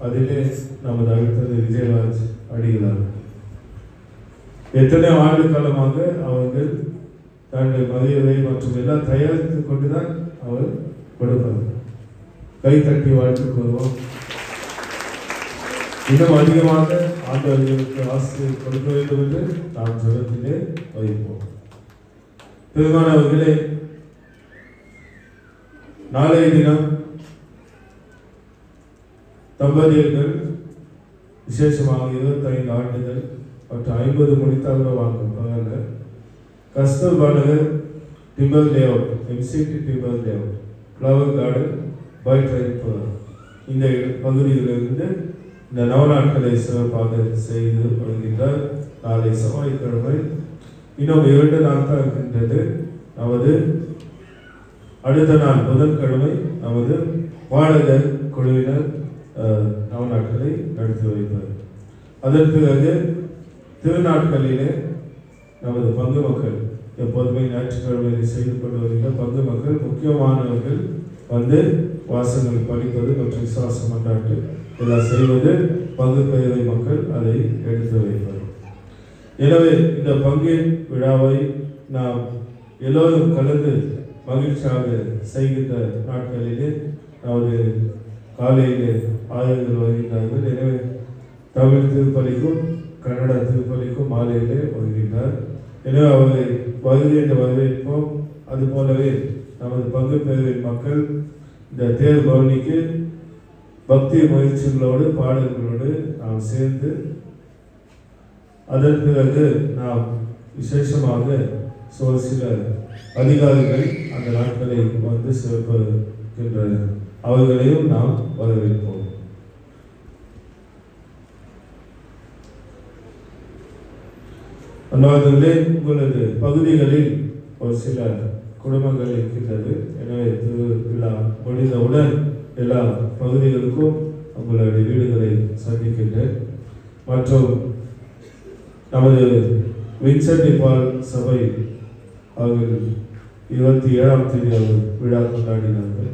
S4: அதிலே நமது அடுத்தது விஜயராஜ் அடிகளார். எத்தனை ஆண்டு காலமாக அவர்கள் தன்னுடைய மதியவை மற்றும் எல்லாம் தயாரித்து கொண்டுதான் அவர் கொடுப்பார். கை தட்டி வாழ்த்து கூறுவோம். இன்னும் அதிகமாக ஆண்டவர்களுக்கு ஆசிரியர் கொடுக்க வேண்டும் என்று நாம் ஜெபத்திலே வைப்போம். பெருமானவர்களே, நாளைய தினம் தம்பதியர்கள் விசேஷமாக 25 ஆண்டுகள் மற்றும் 50 முடித்தார்கள் வாங்கும் பகல்ல Kasturba Nagar, timber layout, MCD timber layout, flower garden, பாய் ட்ரைன் இந்த பகுதியிலிருந்து இந்த நவநாட்களை சிறப்பாக செய்து வருகின்றார். நாளை செவ்வாய்க்கிழமை இன்னும் 2 நாள் தான் இருக்கின்றது. நமது அடுத்த நாள் புதன்கிழமை நமது பாடகர் குழுவினர் நவநாட்களை நடத்தி வைப்பார். அதன் பிறகு திருநாட்களிலே நமது பங்கு மக்கள், எப்போதுமே ஞாயிற்றுக்கிழமையை செய்து கொண்டு வருகின்ற பங்கு மக்கள், முக்கியமானவர்கள் வந்து வாசங்கள் படிப்பது மற்றும் விசுவாச மன்றாட்டு எல்லாம் செய்வது, பங்கு பெயரை மக்கள் அதை எடுத்து வைப்பது. எனவே இந்த பங்கின் விழாவை நாம் எல்லோரும் கலந்து மகிழ்ச்சியாக செய்கின்ற நாட்களிலே நமது காலையிலே ஆயர்கள் வருகின்றார்கள். எனவே தமிழ் திருப்பலிக்கும் கன்னட திருப்பலிக்கும் மாலையிலே வருகின்றார். எனவே அவர்களை வருகின்ற வரவேற்போம். அதுபோலவே நமது பங்கு பெயரின் மக்கள் இந்த தேர் பவனிக்கு பக்தி முயற்சிகளோடு பாடல்களோடு நாம் சேர்ந்து அதன் பிறகு நாம் விசேஷமாக சில அதிகாரிகள் அந்த நாட்களை வந்து சிறப்பிக்கின்றனர். அவர்களையும் நாம் வரவேற்போம். அன்பார்களே, உங்களது பகுதிகளில் ஒரு சில குடும்பங்கள் இருக்கின்றது. எனவே திருவிழா முடிந்தவுடன் எல்லா பகுதிகளுக்கும் உங்களுடைய வீடுகளை சந்திக்கின்றேன். மற்றும் நமது வின்சென்ட் பால் சபை அவர்கள் 27ஆம் தேதி அவர் விழா கொண்டாடினார்கள்.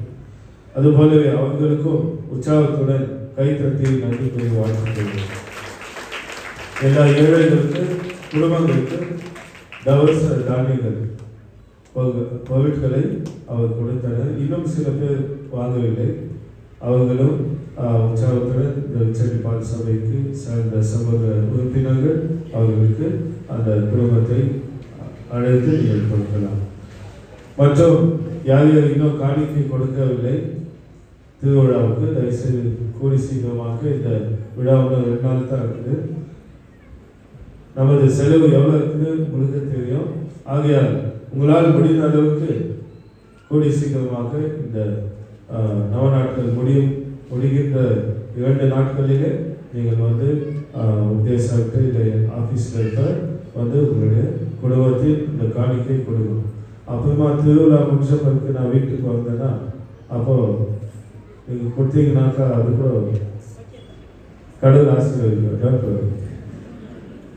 S4: அதுபோலவே அவர்களுக்கும் உற்சாகத்துடன் கைத்தட்டி நன்றி கூறி வாழ்த்துகிறேன். எல்லா ஏழைகளுக்கு குடும்பங்களுக்கு தவச தானியங்கள் பொருட்களை அவர் கொடுத்தனர். இன்னும் சில பேர் வாங்கவில்லை. அவர்களும் உற்சாகத்துடன் இந்த வின்சென்ட் சபைக்கு சேர்ந்த சமூக உறுப்பினர்கள் அவர்களுக்கு அந்த குடும்பத்தை அழைத்து நீங்கள் கொடுக்கலாம். மற்றும் யார் யார் இன்னும் காணிக்கை கொடுக்கவில்லை திருவிழாவுக்கு தயவுசெய்து கூடி சீக்கிரமாக இந்த விழா 2 நாள் தான் இருக்குது. நமது செலவு எவ்வளோ இருக்குது உங்களுக்கு தெரியும். ஆகையால் உங்களால் முடிந்த அளவுக்கு கூடி சீக்கிரமாக இந்த நவநாட்கள் முடிகின்ற 2 நாட்களிலே நீங்கள் வந்து உத்தேசத்தை இல்லை ஆஃபீஸில் இருக்க வந்து உங்களுடைய குடும்பத்தில் இந்த காணிக்கை கொடுக்கணும். அப்புறமா திருவிழா முடிச்ச பிறகு நான் வீட்டுக்கு வந்தேன்னா அப்போ நீங்கள் கொடுத்தீங்கன்னாக்கா அது கூட கடவுள் ஆசீர்வதிக்க.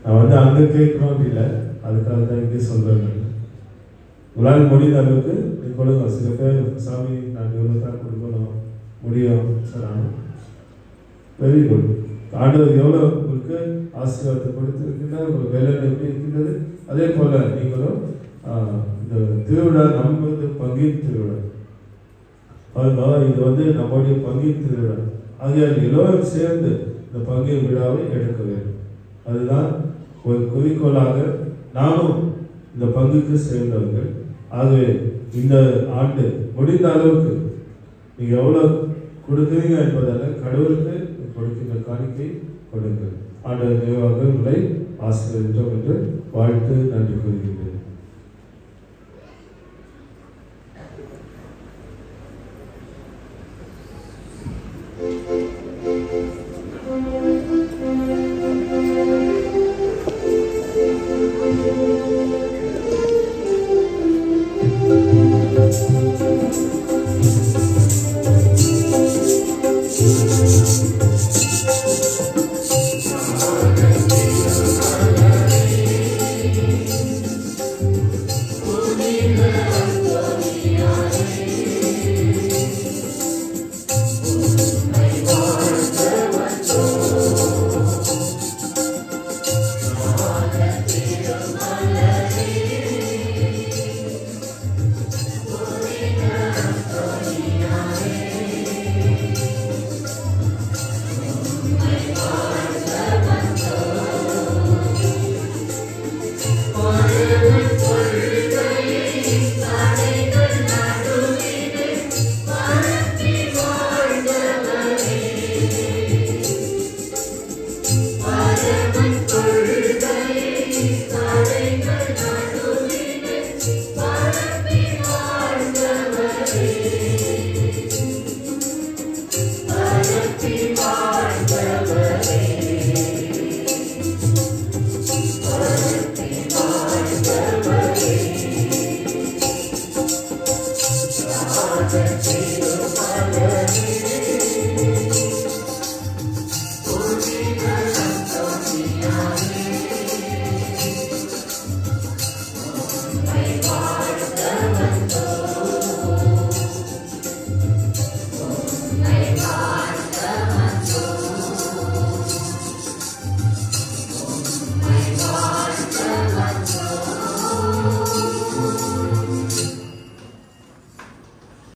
S4: நான் வந்து அங்கே கேட்கணும் இல்லை, அதுக்காக தான் இங்கே சொல்கிறேன். உங்களால் முடிந்த அளவுக்கு நீ கொடுங்க. சில பேர் சாமி நான் இவ்வளோ தான் கொடுக்கணும் முடியும் சார். ஆனால் வெரி குட். ஆண்டவர் எவ்வளோ உங்களுக்கு ஆசீர்வாதத்தை கொடுத்துருக்கின்றார், உங்களுக்கு வேலை எப்படி இருக்கின்றது. அதே போல் நீங்களும் இந்த திருவிழா நம்மளது பங்கின் திருவிழா, இது வந்து நம்முடைய பங்கின் திருவிழா. ஆகையால் எல்லோரும் சேர்ந்து இந்த பங்கின் விழாவை எடுக்க வேண்டும். அதுதான் ஒரு குறிக்கோளாக நாமும் இந்த பங்குக்கு சேர்ந்தவர்கள். ஆகவே இந்த ஆண்டு முடிந்த அளவுக்கு நீங்கள் எவ்வளோ கொடுக்குறீங்க என்பதால் கடவுளுக்கு கொடுக்கின்ற காணிக்கை கொடுங்கள். ஆண்டவர் நினைவாக உங்களை ஆசீர்வதித்தோம் என்று வாழ்த்து நன்றி கூறுகின்றேன்.
S7: Thank you.